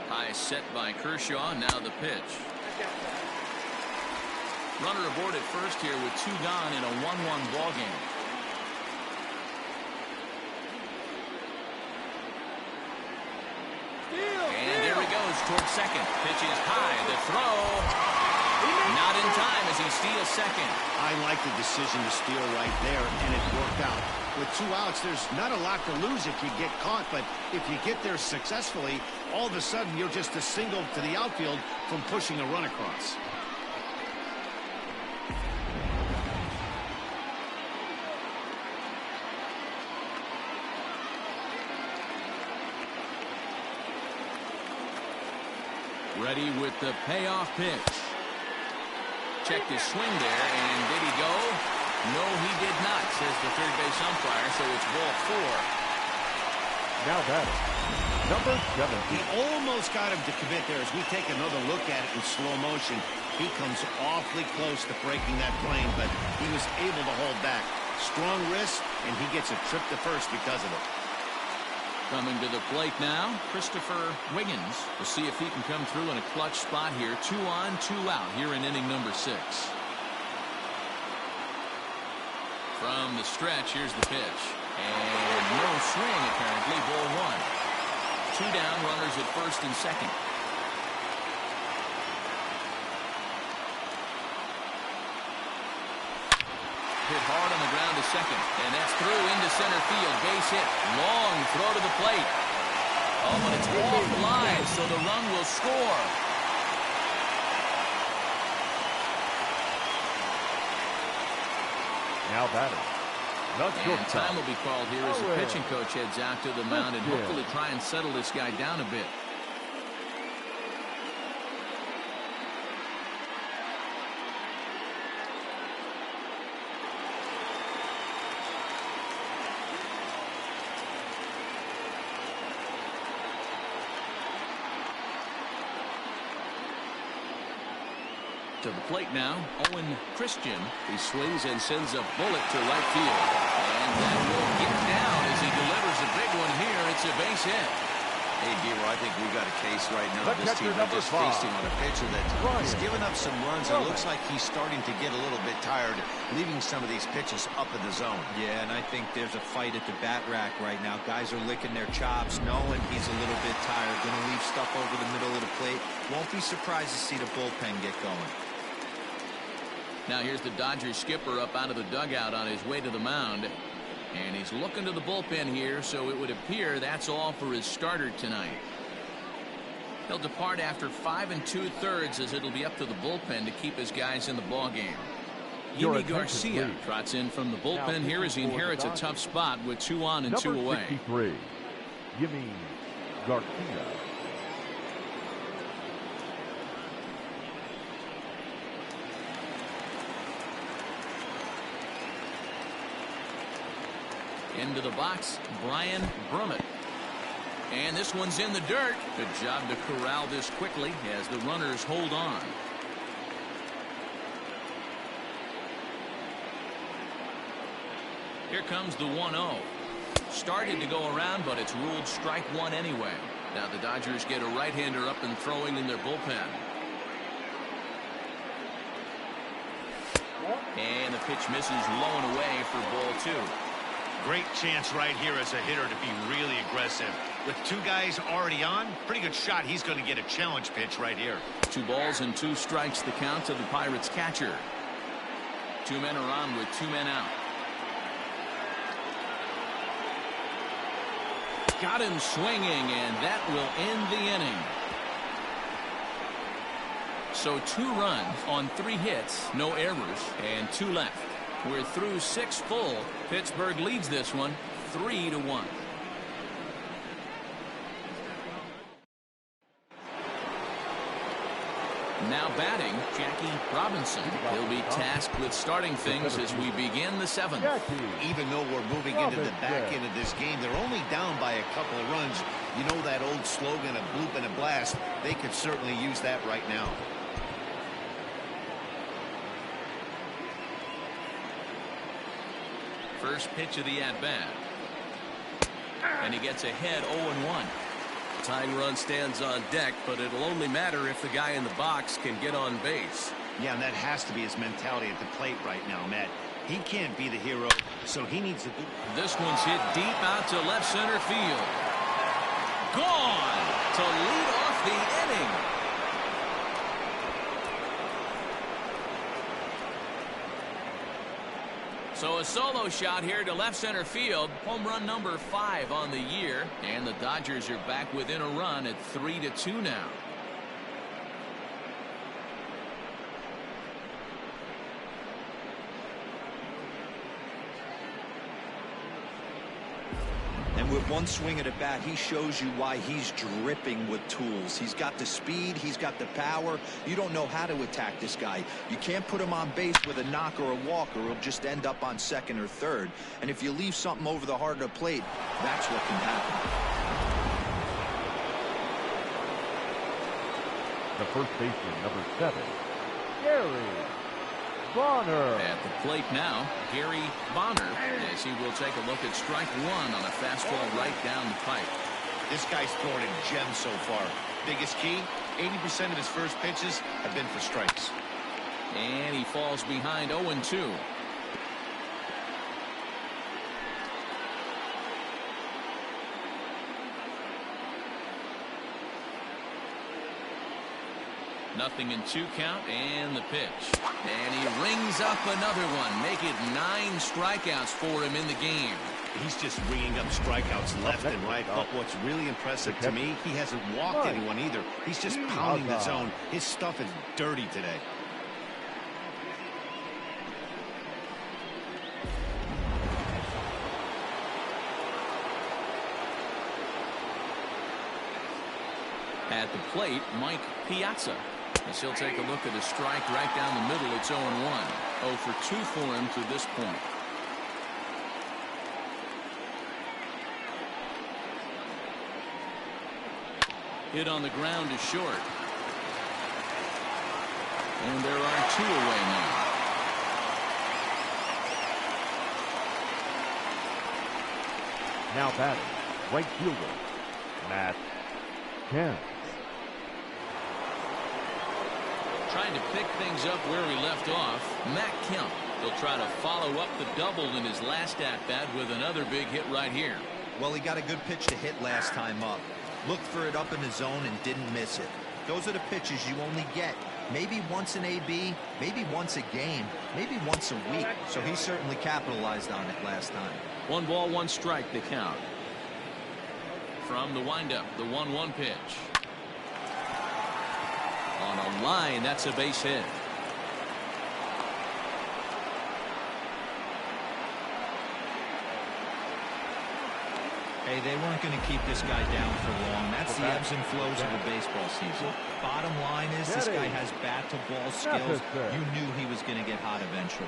High set by Kershaw. Now the pitch. Runner aboard at first here with 2 gone in a 1-1 ball game. And there he goes towards second. Pitch is high. The throw. Not in time as he steals second. I like the decision to steal right there, and it worked out. With 2 outs, there's not a lot to lose if you get caught, but if you get there successfully, all of a sudden you're just a single to the outfield from pushing a run across. Ready with the payoff pitch. Checked his swing there, and did he go? No, he did not, says the third base umpire, so it's ball 4. Now batting, number 7. He almost got him to commit there. As we take another look at it in slow motion, he comes awfully close to breaking that plane, but he was able to hold back. Strong wrist, and he gets a trip to first because of it. Coming to the plate now, Christopher Wiggins. We'll see if he can come through in a clutch spot here. 2 on, 2 out here in inning number 6. From the stretch, here's the pitch. And no swing, apparently. Ball 1. 2 down, runners at first and second. Hit hard on the ground to second, and that's through into center field. Base hit. Long throw to the plate. Oh, but it's offline, so the run will score. Now batting, the And shortstop. time will be called here as the pitching coach heads out to the mound and hopefully try and settle this guy down a bit. To the plate now, Owen Christian. He swings and sends a bullet to right field. And that will get down as he delivers a big one here. It's a base hit. Hey, Deaver, I think we've got a case right now. The This team catcher, is number just 5. feasting on a pitcher that he's given up some runs. It looks like he's starting to get a little bit tired, leaving some of these pitches up in the zone. Yeah, and I think there's a fight at the bat rack right now. Guys are licking their chops, knowing he's a little bit tired. Going to leave stuff over the middle of the plate. Won't be surprised to see the bullpen get going. Now here's the Dodgers skipper up out of the dugout on his way to the mound. And he's looking to the bullpen here, so it would appear that's all for his starter tonight. He'll depart after 5 2/3 as it'll be up to the bullpen to keep his guys in the ballgame. Your Yimi attention, Garcia please. trots in from the bullpen Now here as he pitching for the inherits a Dodgers. tough spot with 2 on and 2 Number away. 63, Yimi Garcia. Into the box, Brian Brummett. And this one's in the dirt. Good job to corral this quickly as the runners hold on. Here comes the 1-0. Started to go around, but it's ruled strike 1 anyway. Now the Dodgers get a right-hander up and throwing in their bullpen. And the pitch misses low and away for ball 2. Great chance right here as a hitter to be really aggressive. With 2 guys already on, pretty good shot. He's going to get a challenge pitch right here. 2 balls and 2 strikes the count to the Pirates catcher. 2 men are on with 2 men out. Got him swinging, and that will end the inning. So 2 runs on 3 hits, no errors, and 2 left. We're through 6 full. Pittsburgh leads this one 3-1. Now batting, Jackie Robinson. He'll be tasked with starting things as we begin the 7th. Even though we're moving into the back end of this game, they're only down by a couple of runs. You know that old slogan, a bloop and a blast. They could certainly use that right now. First pitch of the at-bat. And he gets ahead 0-1. Tying run stands on deck, but it'll only matter if the guy in the box can get on base. Yeah, and that has to be his mentality at the plate right now, Matt. He can't be the hero, so he needs to do. This one's hit deep out to left center field. Gone to lead off the inning. So a solo shot here to left center field. Home run number 5 on the year. And the Dodgers are back within a run at 3-2 now. And with one swing at a bat, he shows you why he's dripping with tools. He's got the speed. He's got the power. You don't know how to attack this guy. You can't put him on base with a knock or a walk, or he'll just end up on second or third. And if you leave something over the heart of the plate, that's what can happen. The first baseman, number 7, Gary Bonner. At the plate now, Gary Bonner, as he will take a look at strike 1 on a fastball right down the pipe. This guy's throwing a gem so far. Biggest key, 80% of his first pitches have been for strikes. And he falls behind 0-2. Nothing in 2 count, and the pitch. And he rings up another one. Make it 9 strikeouts for him in the game. He's just ringing up strikeouts left and right. But what's really impressive to me, he hasn't walked anyone either. He's just pounding the zone. His stuff is dirty today. At the plate, Mike Piazza. As he'll take a look at a strike right down the middle. It's 0-1. 0 for 2 for him to this point. Hit on the ground is short. And there are 2 away now. Now batting, right fielder, Matt Kemp. Trying to pick things up where he left off. Matt Kemp. He'll try to follow up the double in his last at-bat with another big hit right here. Well, he got a good pitch to hit last time up. Looked for it up in the zone and didn't miss it. Those are the pitches you only get. Maybe once an AB, maybe once a game, maybe once a week. So he certainly capitalized on it last time. 1 ball, 1 strike, the count. From the windup, the 1-1 pitch. On a line, that's a base hit. Hey, they weren't going to keep this guy down for long. That's the ebbs and flows of a baseball season. Bottom line is this guy has bat-to-ball skills. You knew he was going to get hot eventually.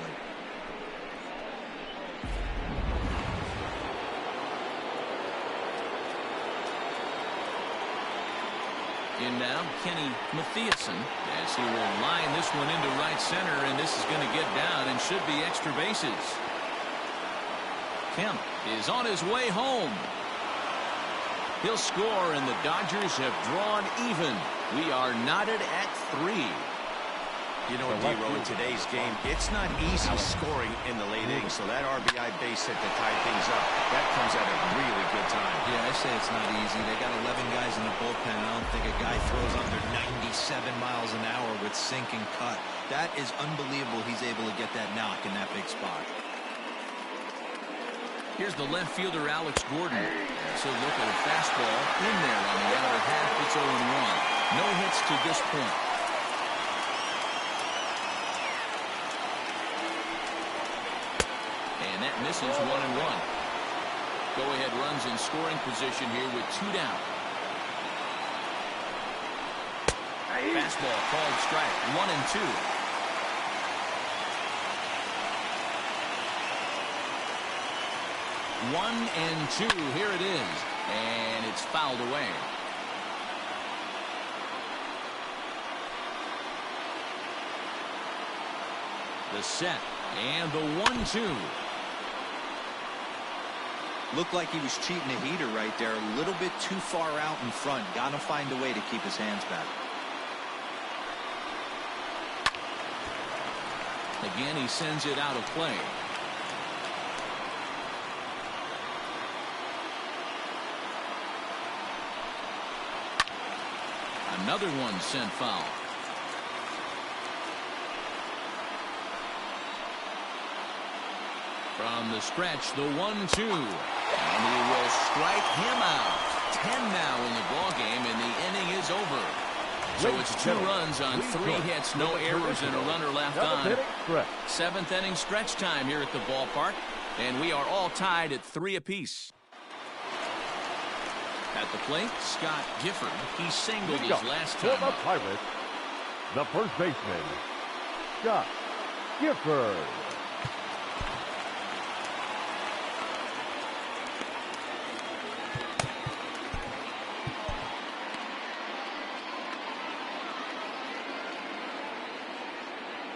In now, Kenny Matthiasen, as he will line this one into right center, and this is going to get down and should be extra bases. Kemp is on his way home. He'll score, and the Dodgers have drawn even. We are knotted at 3. You know, D-Row, in today's game, it's not easy scoring in the late innings, so that RBI base hit to tie things up, that comes at a really good time. Yeah, I say it's not easy. They got 11 guys in the bullpen. I don't think a guy throws under 97 miles an hour with sink and cut. That is unbelievable he's able to get that knock in that big spot. Here's the left fielder, Alex Gordon. So look at a fastball in there on the outer half. It's 0-1. No hits to this point. And that misses 1-1. Go-ahead runs in scoring position here with 2 down. Fastball called strike. 1-2. 1-2. Here it is. And it's fouled away. The set. And the 1-2. Looked like he was cheating a heater right there. A little bit too far out in front. Got to find a way to keep his hands back. Again, he sends it out of play. Another one sent foul. From the stretch, the 1-2. And he will strike him out. 10 now in the ball game, and the inning is over. So it's 2 runs on 3 hits, no errors, and a runner left on. 7th inning stretch time here at the ballpark, and we are all tied at 3 apiece. At the plate, Scott Gifford. He singled his last time. For the Pirates, the first baseman, Scott Gifford.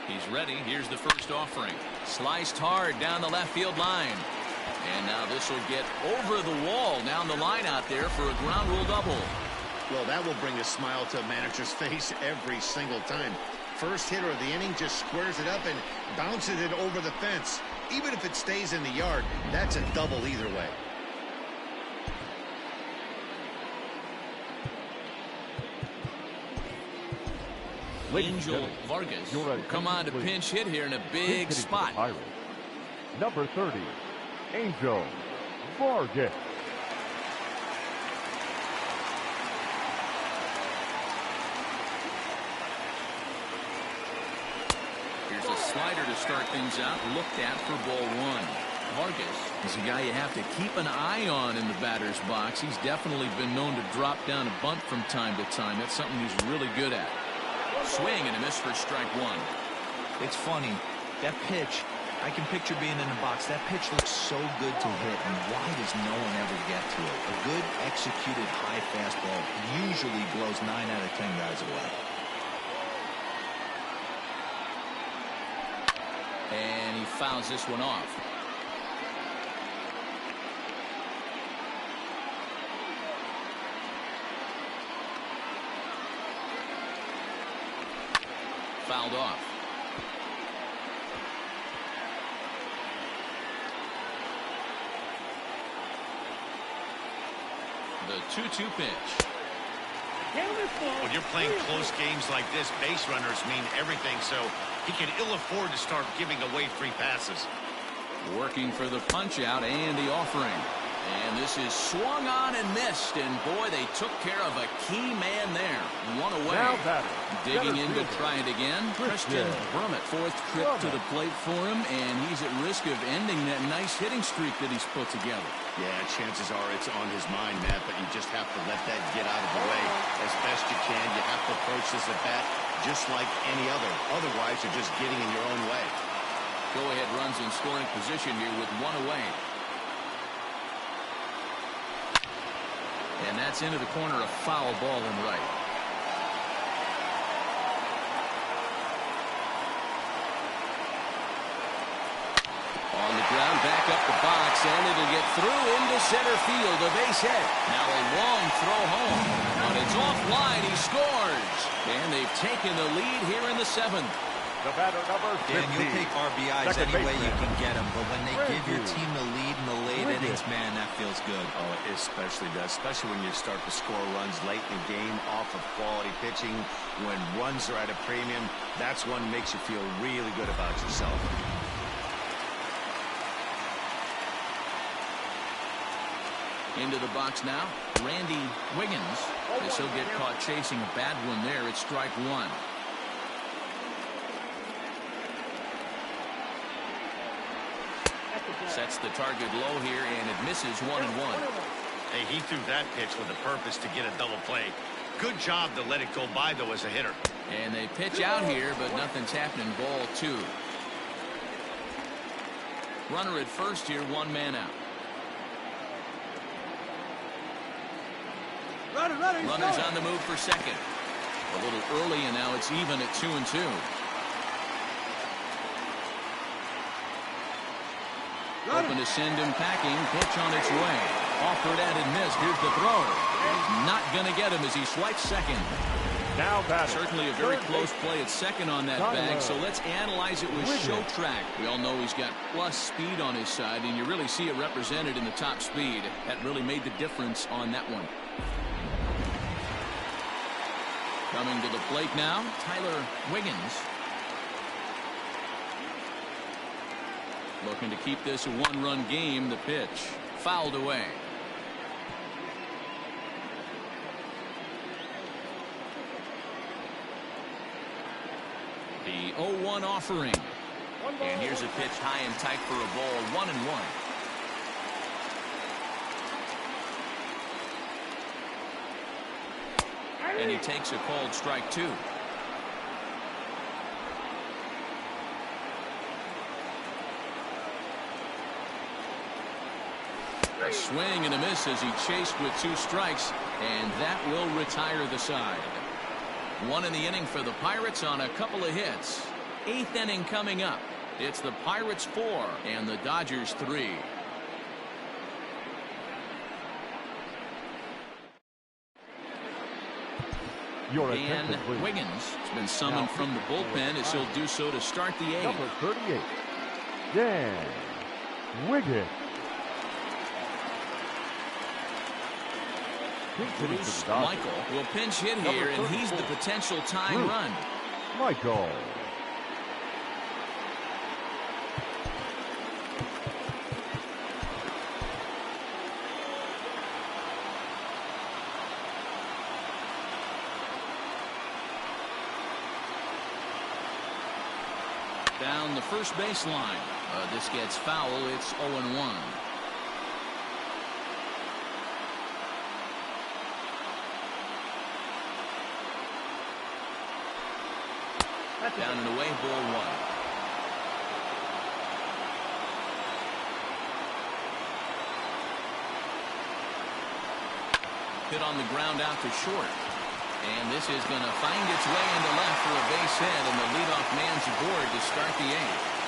He's ready. Here's the first offering. Sliced hard down the left field line. And now this will get over the wall down the line out there for a ground rule double. Well, that will bring a smile to a manager's face every single time. First hitter of the inning just squares it up and bounces it over the fence. Even if it stays in the yard, that's a double either way. Angel Vargas will come on to pinch hit here in a big spot. Number 30, Angel Vargas. Here's a slider to start things out, looked at for ball 1. Vargas is a guy you have to keep an eye on in the batter's box. He's definitely been known to drop down a bunt from time to time. That's something he's really good at. Swing and a miss for strike 1. It's funny. That pitch, I can picture being in the box. That pitch looks so good to hit, and why does no one ever get to it? A good executed high fastball usually blows 9 out of 10 guys away. And he fouls this one off. Fouled off. The 2-2 pitch. When you're playing close games like this, base runners mean everything, so he can ill afford to start giving away free passes. Working for the punch out and the offering. And this is swung on and missed, and boy, they took care of a key man there. One away. Digging in to try it again. Christian Brummett, 4th trip to the plate for him, and he's at risk of ending that nice hitting streak that he's put together. Yeah, chances are it's on his mind, Matt, but you just have to let that get out of the way as best you can. You have to approach this at bat just like any other. Otherwise, you're just getting in your own way. Go-ahead runs in scoring position here with 1 away. And that's into the corner, a foul ball and right. On the ground, back up the box, and it'll get through into center field, a base hit. Now a long throw home, but it's offline, he scores. And they've taken the lead here in the 7th. The batter, number 50. Dan, you'll take RBIs any way you can get them, but when they give your team the lead in the late innings, man, that feels good. Oh, it especially does, especially when you start to score runs late in the game off of quality pitching. When runs are at a premium, that's one that makes you feel really good about yourself. Into the box now, Randy Wiggins. As he'll get caught chasing a bad one there, it's strike 1. Sets the target low here, and it misses 1-1. Hey, he threw that pitch with a purpose to get a double play. Good job to let it go by, though, as a hitter. And they pitch out here, but nothing's happening. Ball 2. Runner at first here, 1 man out. Runners on the move for second. A little early, and now it's even at 2-2. Open to send him packing. Pitch on its way. Offered at and missed. Here's the throw. He's not going to get him as he swipes second. Now batting. Certainly a very close play at second on that bag, so let's analyze it with show track. We all know he's got plus speed on his side, and you really see it represented in the top speed. That really made the difference on that one. Coming to the plate now, Tyler Wiggins. Looking to keep this a one-run game. The pitch fouled away. The 0-1 offering. And here's a pitch high and tight for a ball. 1-1. And he takes a called strike 2. A swing and a miss as he chased with 2 strikes, and that will retire the side. 1 in the inning for the Pirates on a couple of hits. 8th inning coming up. It's the Pirates 4 and the Dodgers 3. Dan Wiggins has been summoned from the bullpen as he'll do so to start the 8th. Number 38, Dan Wiggins. Bruce Michael will pinch hit here, and he's the potential tying run. Michael. Down the first baseline. This gets foul. It's 0-1. Down and away, ball 1. Hit on the ground out to short. And this is going to find its way into left for a base hit, and the leadoff man's aboard to start the 8th.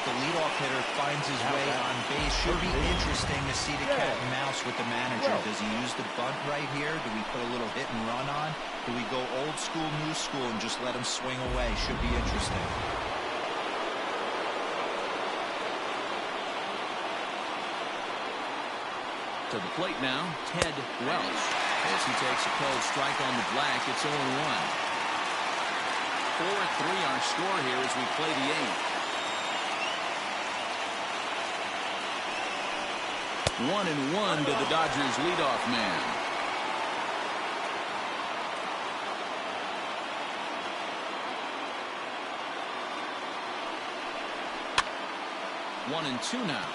The leadoff hitter finds his way on base. Should be interesting to see the cat and mouse with the manager. Does he use the bunt right here? Do we put a little hit and run on? Do we go old school, new school, and just let him swing away? Should be interesting. To the plate now, Ted Welch. As he takes a cold strike on the black, it's 0-1. 4-3 our score here as we play the 8th. 1-1 to the Dodgers leadoff man. One and 2 now.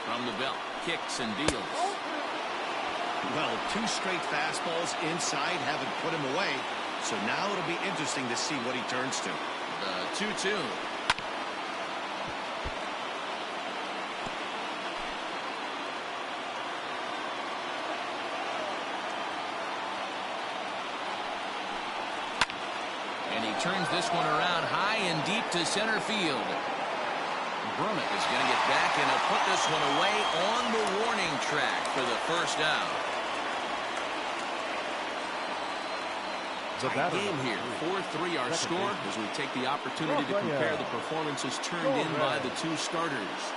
From the belt, kicks and deals. Well, 2 straight fastballs inside haven't put him away. So now it'll be interesting to see what he turns to. The 2-2. And he turns this one around high and deep to center field. Brummett is going to get back and he'll put this one away on the warning track for the first out. Tight game here. 4-3 our score as we take the opportunity to compare the performances turned in by the 2 starters.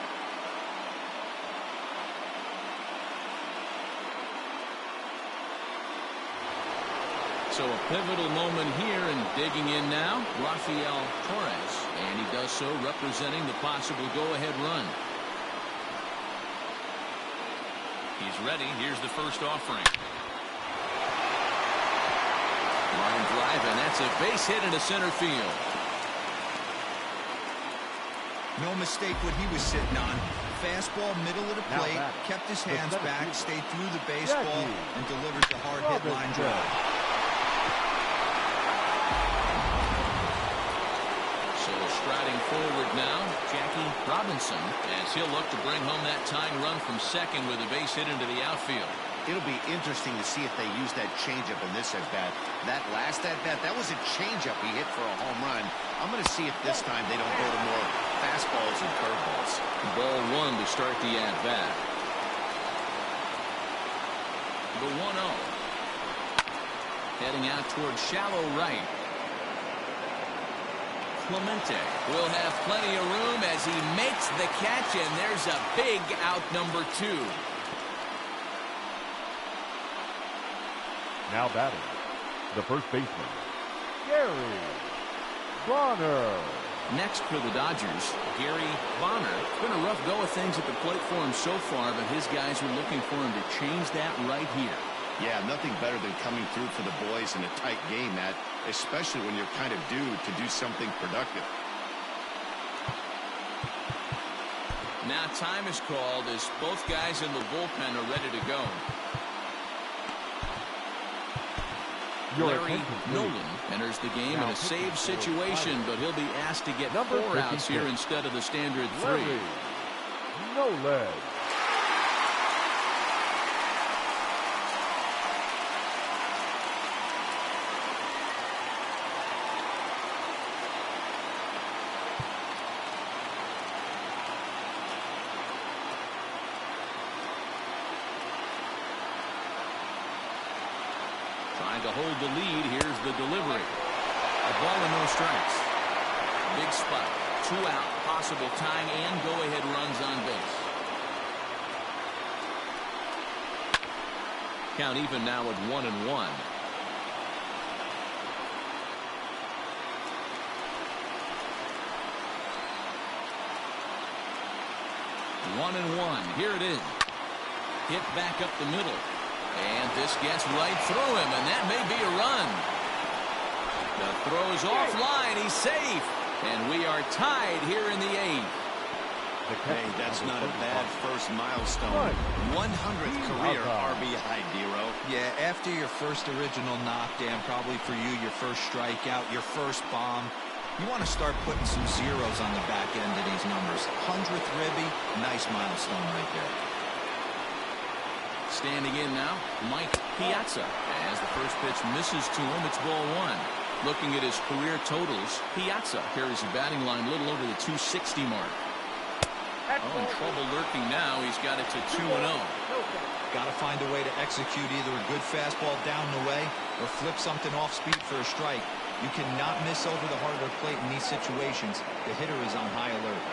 So a pivotal moment here, and digging in now, Rafael Torres. And he does so representing the possible go-ahead run. He's ready. Here's the first offering. Line drive, and that's a base hit into center field. No mistake what he was sitting on. Fastball, middle of the plate, kept his hands back, stayed through the baseball, and delivered the hard hit line drive. So striding forward now, Jackie Robinson, as he'll look to bring home that tying run from second with a base hit into the outfield. It'll be interesting to see if they use that changeup in this at-bat. That last at-bat, that was a changeup he hit for a home run. I'm going to see if this time they don't go to more fastballs and curveballs. Ball 1 to start the at-bat. The 1-0. Heading out towards shallow right. Clemente will have plenty of room as he makes the catch, and there's a big out number 2. Now batting, the first baseman, Gary Bonner. Next for the Dodgers, Gary Bonner. It's been a rough go of things at the plate for him so far, but his guys are looking for him to change that right here. Yeah, nothing better than coming through for the boys in a tight game, Matt, especially when you're kind of due to do something productive. Now time is called as both guys in the bullpen are ready to go. Larry Nolan enters the game in a save situation, but he'll be asked to get 4 outs here instead of the standard 3. Larry Nolan. Trying to hold the lead. Here's the delivery. A ball and no strikes. Big spot. 2 out. Possible tying and go-ahead runs on base. Count even now at 1-1. 1-1. Here it is. Hit back up the middle. And this gets right through him, and that may be a run. The throw's offline. He's safe. And we are tied here in the 8th. Hey, that's not a bad first milestone. 100th career RBI, Dero. Yeah, after your first original knockdown, probably for you, your first strikeout, your first bomb, you want to start putting some zeros on the back end of these numbers. 100th ribby, nice milestone right there. Standing in now, Mike Piazza. As the first pitch misses to him, it's ball 1. Looking at his career totals, Piazza carries a batting line a little over the 260 mark. Oh, in trouble lurking now. He's got it to 2-0. Got to find a way to execute either a good fastball down the way or flip something off speed for a strike. You cannot miss over the heart of the plate in these situations. The hitter is on high alert.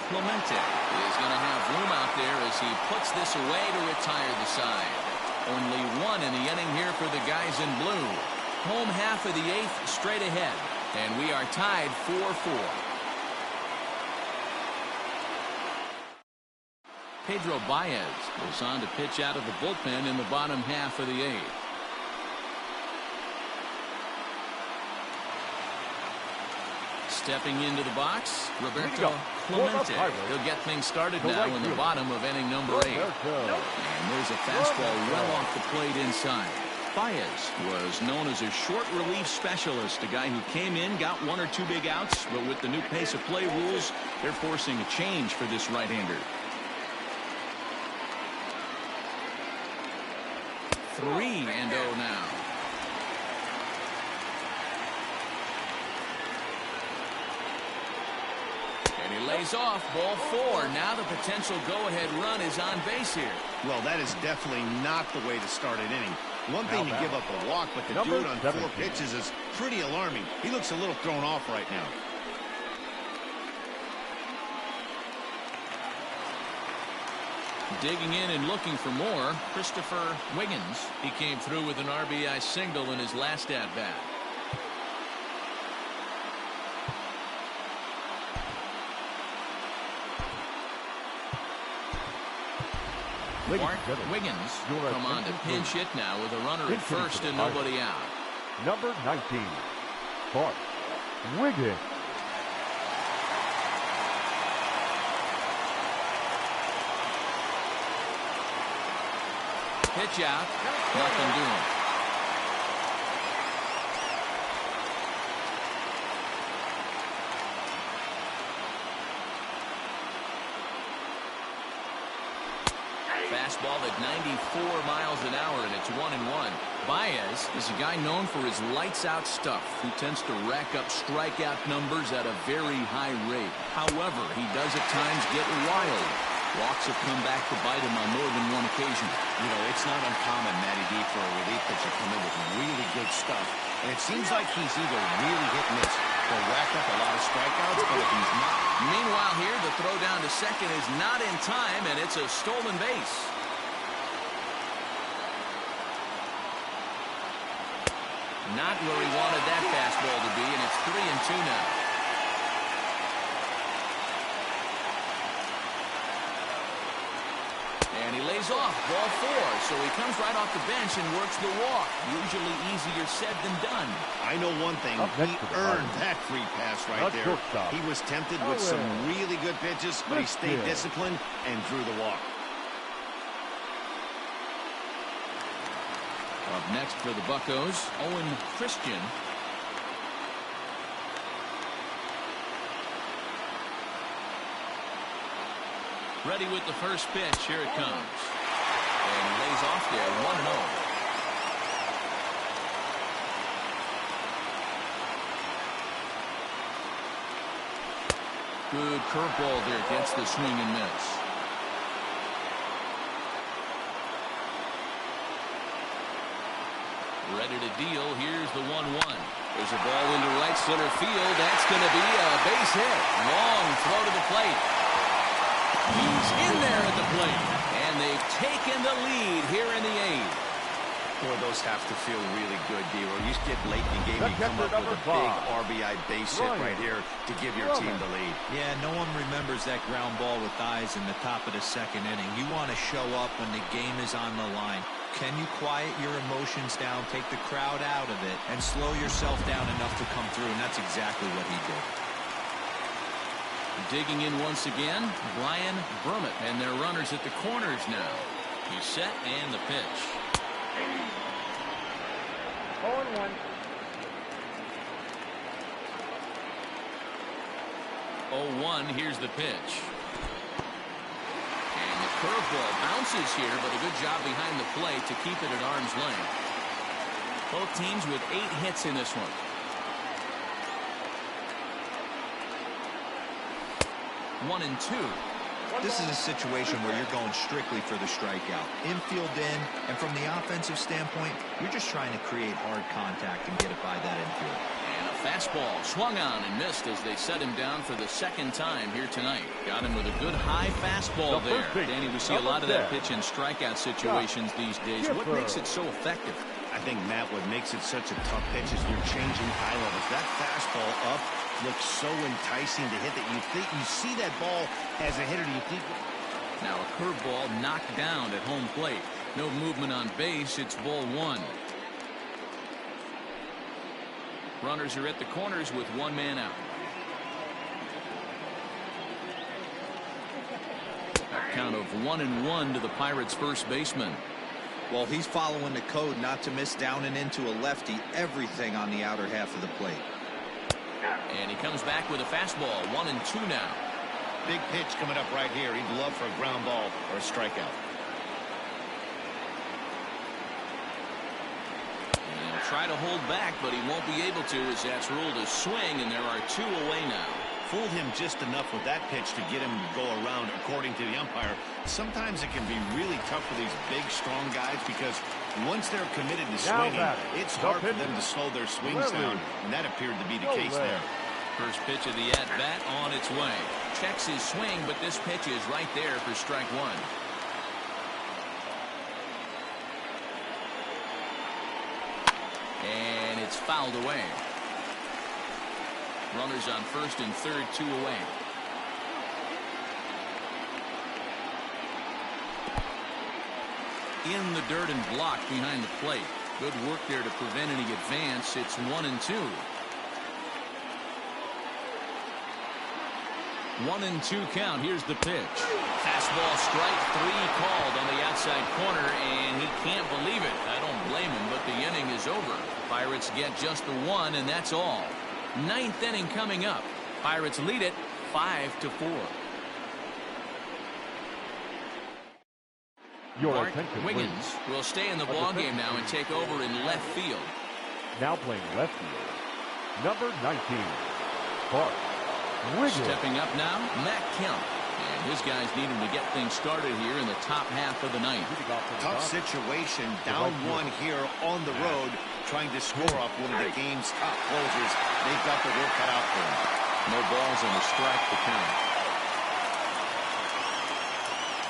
Clemente is going to have room out there as he puts this away to retire the side. Only 1 in the inning here for the guys in blue. Home half of the 8th straight ahead. And we are tied 4-4. Pedro Baez goes on to pitch out of the bullpen in the bottom half of the 8th. Stepping into the box, Roberto Clemente. He'll get things started now in the bottom of inning number 8. And there's a fastball well off the plate inside. Baez was known as a short relief specialist, a guy who came in, got 1 or 2 big outs, but with the new pace of play rules, they're forcing a change for this right-hander. 3-0 now. And he lays off ball 4. Now the potential go-ahead run is on base here. Well, that is definitely not the way to start an inning. One thing to give up a walk, but to do it on 4 pitches is pretty alarming. He looks a little thrown off right now. Digging in and looking for more, Christopher Wiggins. He came through with an RBI single in his last at-bat. Mark Wiggins come on to pinch hit now with a runner at first and nobody out. Number 19, Mark Wiggins. Pitch out, nothing doing. Fastball at 94 miles an hour, and it's 1-1. Baez is a guy known for his lights-out stuff. He tends to rack up strikeout numbers at a very high rate. However, he does at times get wild. Walks have come back to bite him on more than 1 occasion. You know, it's not uncommon, Matty D, for a relief pitcher to come in with really good stuff. And it seems like he's either really hit and miss. He'll rack up a lot of strikeouts, but if he's not... Meanwhile here, the throw down to second is not in time, and it's a stolen base. Not where he wanted that fastball to be, and it's 3-2 now. And he lays off, ball 4, so he comes right off the bench and works the walk. Usually easier said than done. I know one thing, he earned that free pass right there. He was tempted with some really good pitches, but he stayed disciplined and drew the walk. Up next for the Buccos, Owen Christian. Ready with the first pitch. Here it comes. And he lays off there, 1-0. Good curveball there. Gets the swing and miss. Ready to deal. Here's the 1-1. There's a ball into right center field. That's going to be a base hit. Long throw to the plate. He's in there at the plate. And they've taken the lead here in the 8th. Boy, those have to feel really good, D-Roll. You get late in the game, you come up with a big RBI base hit right here to give your team the lead. Yeah, no one remembers that ground ball with eyes in the top of the 2nd inning. You want to show up when the game is on the line. Can you quiet your emotions down, take the crowd out of it, and slow yourself down enough to come through? And that's exactly what he did. Digging in once again, Brian Brummett, and their runners at the corners now. He's set, and the pitch. 0-1. 0-1, here's the pitch. And the curveball bounces here, but a good job behind the plate to keep it at arm's length. Both teams with 8 hits in this one. 1-2. This is a situation where you're going strictly for the strikeout. Infield in, and from the offensive standpoint, you're just trying to create hard contact and get it by that infield. And a fastball swung on and missed as they set him down for the 2nd time here tonight. Got him with a good high fastball there. Danny, we see a lot of that pitch and strikeout situations these days. What makes it so effective? I think, Matt, what makes it such a tough pitch is you're changing eye levels. That fastball up looks so enticing to hit that you think you see that ball as a hitter. You think now a curveball knocked down at home plate. No movement on base. It's ball 1. Runners are at the corners with 1 man out. A count of 1-1 to the Pirates' first baseman. Well, he's following the code not to miss down and into a lefty. Everything on the outer half of the plate. And he comes back with a fastball. 1-2 now. big pitch coming up right here. He'd love for a ground ball or a strikeout. Try to hold back, but he won't be able to as that's ruled a swing, and there are 2 away now. Fooled him just enough with that pitch to get him to go around, according to the umpire. Sometimes it can be really tough for these big, strong guys because once they're committed to swinging, it's hard for them to slow their swings down, and that appeared to be the case there. First pitch of the at-bat on its way. Checks his swing, but this pitch is right there for strike 1. And it's fouled away. Runners on first and third, 2 away. In the dirt and blocked behind the plate. Good work there to prevent any advance. It's 1-2. 1-2 count. Here's the pitch. Fastball strike 3 called on the outside corner, and he can't believe it. I don't blame him, but the inning is over. Pirates get just the 1, and that's all. 9th inning coming up. Pirates lead it 5-4. Mark Wiggins will stay in the ballgame now and take over in left field. Now playing left field, number 19, Mark Wiggins. Stepping up now, Matt Kemp. And his guys need him to get things started here in the top half of the ninth. Tough situation, down 1 here on the road, trying to score off one of the game's top closers. They've got the work cut out for them. No balls and a strike to count.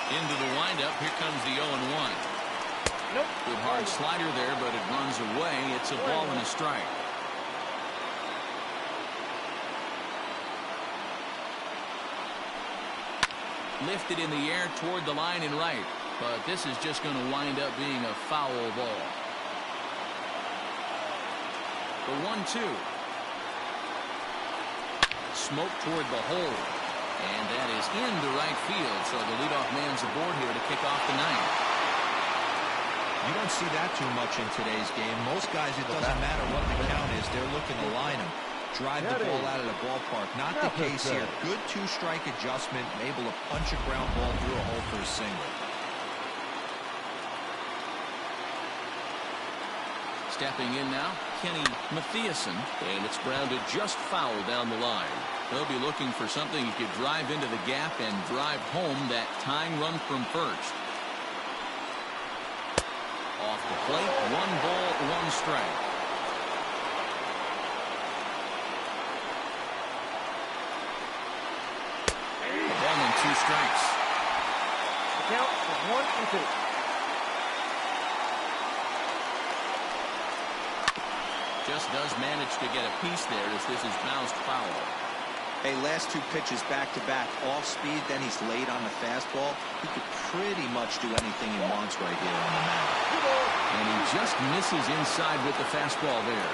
Into the windup, here comes the 0-1. Nope. Good hard slider there, but it runs away. It's a ball and a strike. Lifted in the air toward the line and right, but this is just going to wind up being a foul ball. The 1-2. Smoke toward the hole, and that is into right field, so the leadoff man's aboard here to kick off the ninth. You don't see that too much in today's game. Most guys, it doesn't matter what the count is, they're looking to line them, drive the ball out of the ballpark. Not the case here. Good two-strike adjustment, able to punch a ground ball through a hole for a single. Stepping in now, Kenny Mathiasen, and it's grounded just foul down the line. They'll be looking for something he could drive into the gap and drive home that tying run from first. Off the plate, 1 ball, 1 strike. Ball and 2 strikes. The count is 1-2. Just does manage to get a piece there as this is bounced foul. Hey, last 2 pitches back-to-back, off speed, then he's late on the fastball. He could pretty much do anything he wants right here on the mound. And he just misses inside with the fastball there.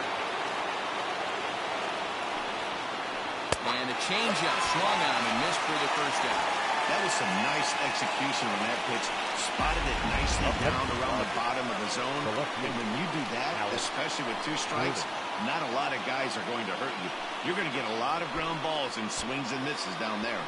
And a changeup swung on and missed for the first out. That was some nice execution on that pitch. Spotted it nicely down around the bottom of the zone. And when you do that, especially with 2 strikes, not a lot of guys are going to hurt you. You're going to get a lot of ground balls and swings and misses down there.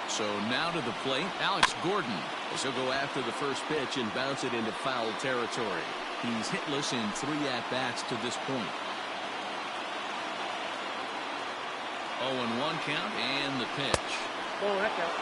So now to the plate, Alex Gordon, as he'll go after the first pitch and bounce it into foul territory. He's hitless in 3 at-bats to this point. 0-1 count and the pitch. Oh, that count.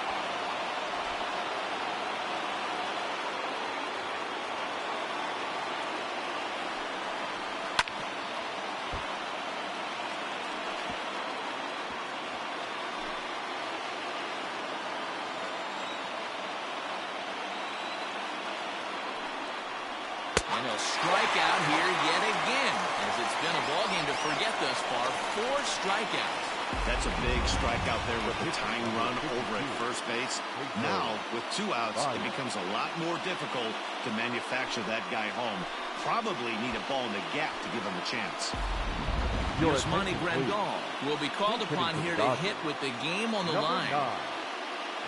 And he'll strike out here yet again, as it's been a ballgame to forget thus far. 4 strikeouts. That's a big strikeout there with the tying run over at first base. Now, with 2 outs, it becomes a lot more difficult to manufacture that guy home. Probably need a ball in the gap to give him a chance. Yasmani Grandal will be called upon here to hit with the game on the line.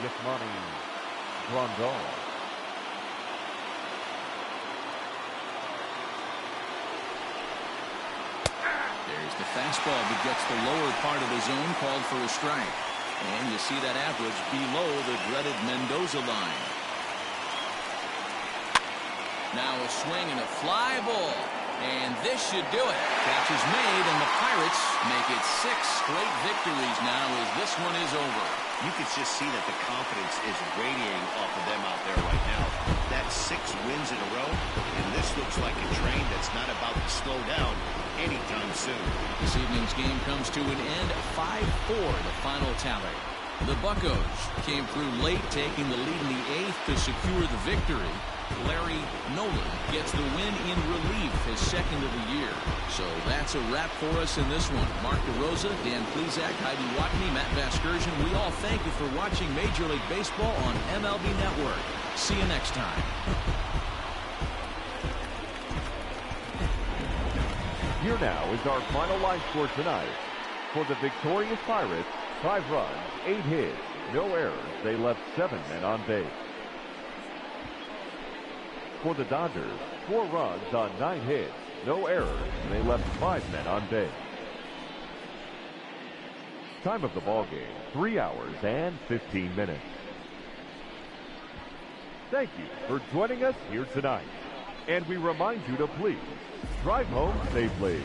Yasmani Grandal. There's the fastball that gets the lower part of the zone, called for a strike. And you see that average below the dreaded Mendoza line. Now a swing and a fly ball. And this should do it. Catch is made, and the Pirates make it 6 straight victories now as this one is over. You can just see that the confidence is radiating off of them out there right now. That's 6 wins in a row, and this looks like a train that's not about to slow down anytime soon. This evening's game comes to an end, 5-4, the final tally. The Buccos came through late, taking the lead in the 8th to secure the victory. Larry Nolan gets the win in relief, his 2nd of the year. So that's a wrap for us in this one. Mark DeRosa, Dan Plezak, Heidi Watney, Matt Vasgersian, we all thank you for watching Major League Baseball on MLB Network. See you next time. Here now is our final line score tonight. For the victorious Pirates, 5 runs, 8 hits, no errors. They left 7 men on base. For the Dodgers, 4 runs on 9 hits, no errors. They left 5 men on base. Time of the ball game, 3 hours and 15 minutes. Thank you for joining us here tonight. And we remind you to please drive home safely.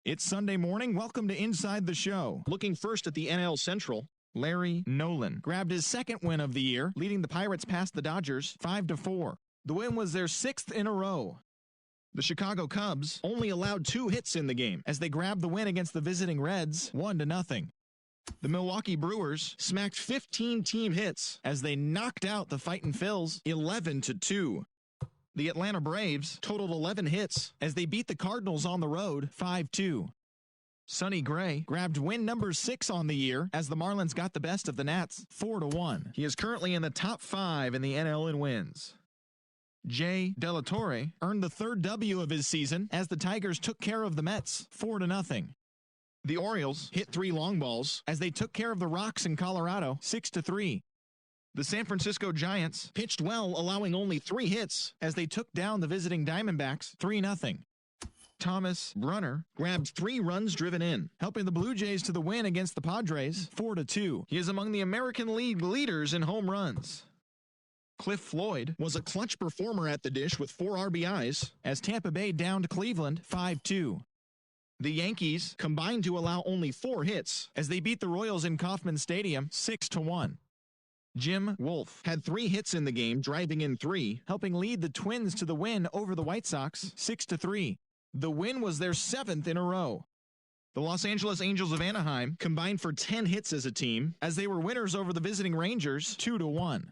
It's Sunday morning. Welcome to Inside the Show. Looking first at the NL Central, Larry Nolan grabbed his second win of the year, leading the Pirates past the Dodgers 5-4. The win was their 6th in a row. The Chicago Cubs only allowed 2 hits in the game as they grabbed the win against the visiting Reds 1-0. The Milwaukee Brewers smacked 15 team hits as they knocked out the Fightin' Phils 11-2. The Atlanta Braves totaled 11 hits as they beat the Cardinals on the road 5-2. Sonny Gray grabbed win number 6 on the year as the Marlins got the best of the Nats 4-1. He is currently in the top 5 in the NL in wins. Jay Delatorre earned the 3rd W of his season as the Tigers took care of the Mets 4-0. The Orioles hit 3 long balls as they took care of the Rocks in Colorado 6-3. The San Francisco Giants pitched well, allowing only 3 hits as they took down the visiting Diamondbacks 3-0. Thomas Brunner grabbed 3 runs driven in, helping the Blue Jays to the win against the Padres 4-2. He is among the American League leaders in home runs. Cliff Floyd was a clutch performer at the dish with 4 RBIs as Tampa Bay downed Cleveland 5-2. The Yankees combined to allow only 4 hits as they beat the Royals in Kauffman Stadium 6-1. Jim Wolf had 3 hits in the game, driving in 3, helping lead the Twins to the win over the White Sox 6-3. The win was their 7th in a row. The Los Angeles Angels of Anaheim combined for 10 hits as a team as they were winners over the visiting Rangers 2-1.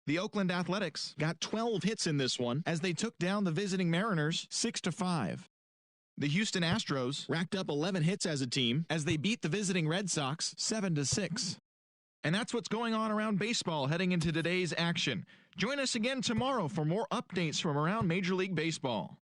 The Oakland Athletics got 12 hits in this one as they took down the visiting Mariners 6-5. The Houston Astros racked up 11 hits as a team as they beat the visiting Red Sox 7-6. And that's what's going on around baseball heading into today's action. Join us again tomorrow for more updates from around Major League Baseball.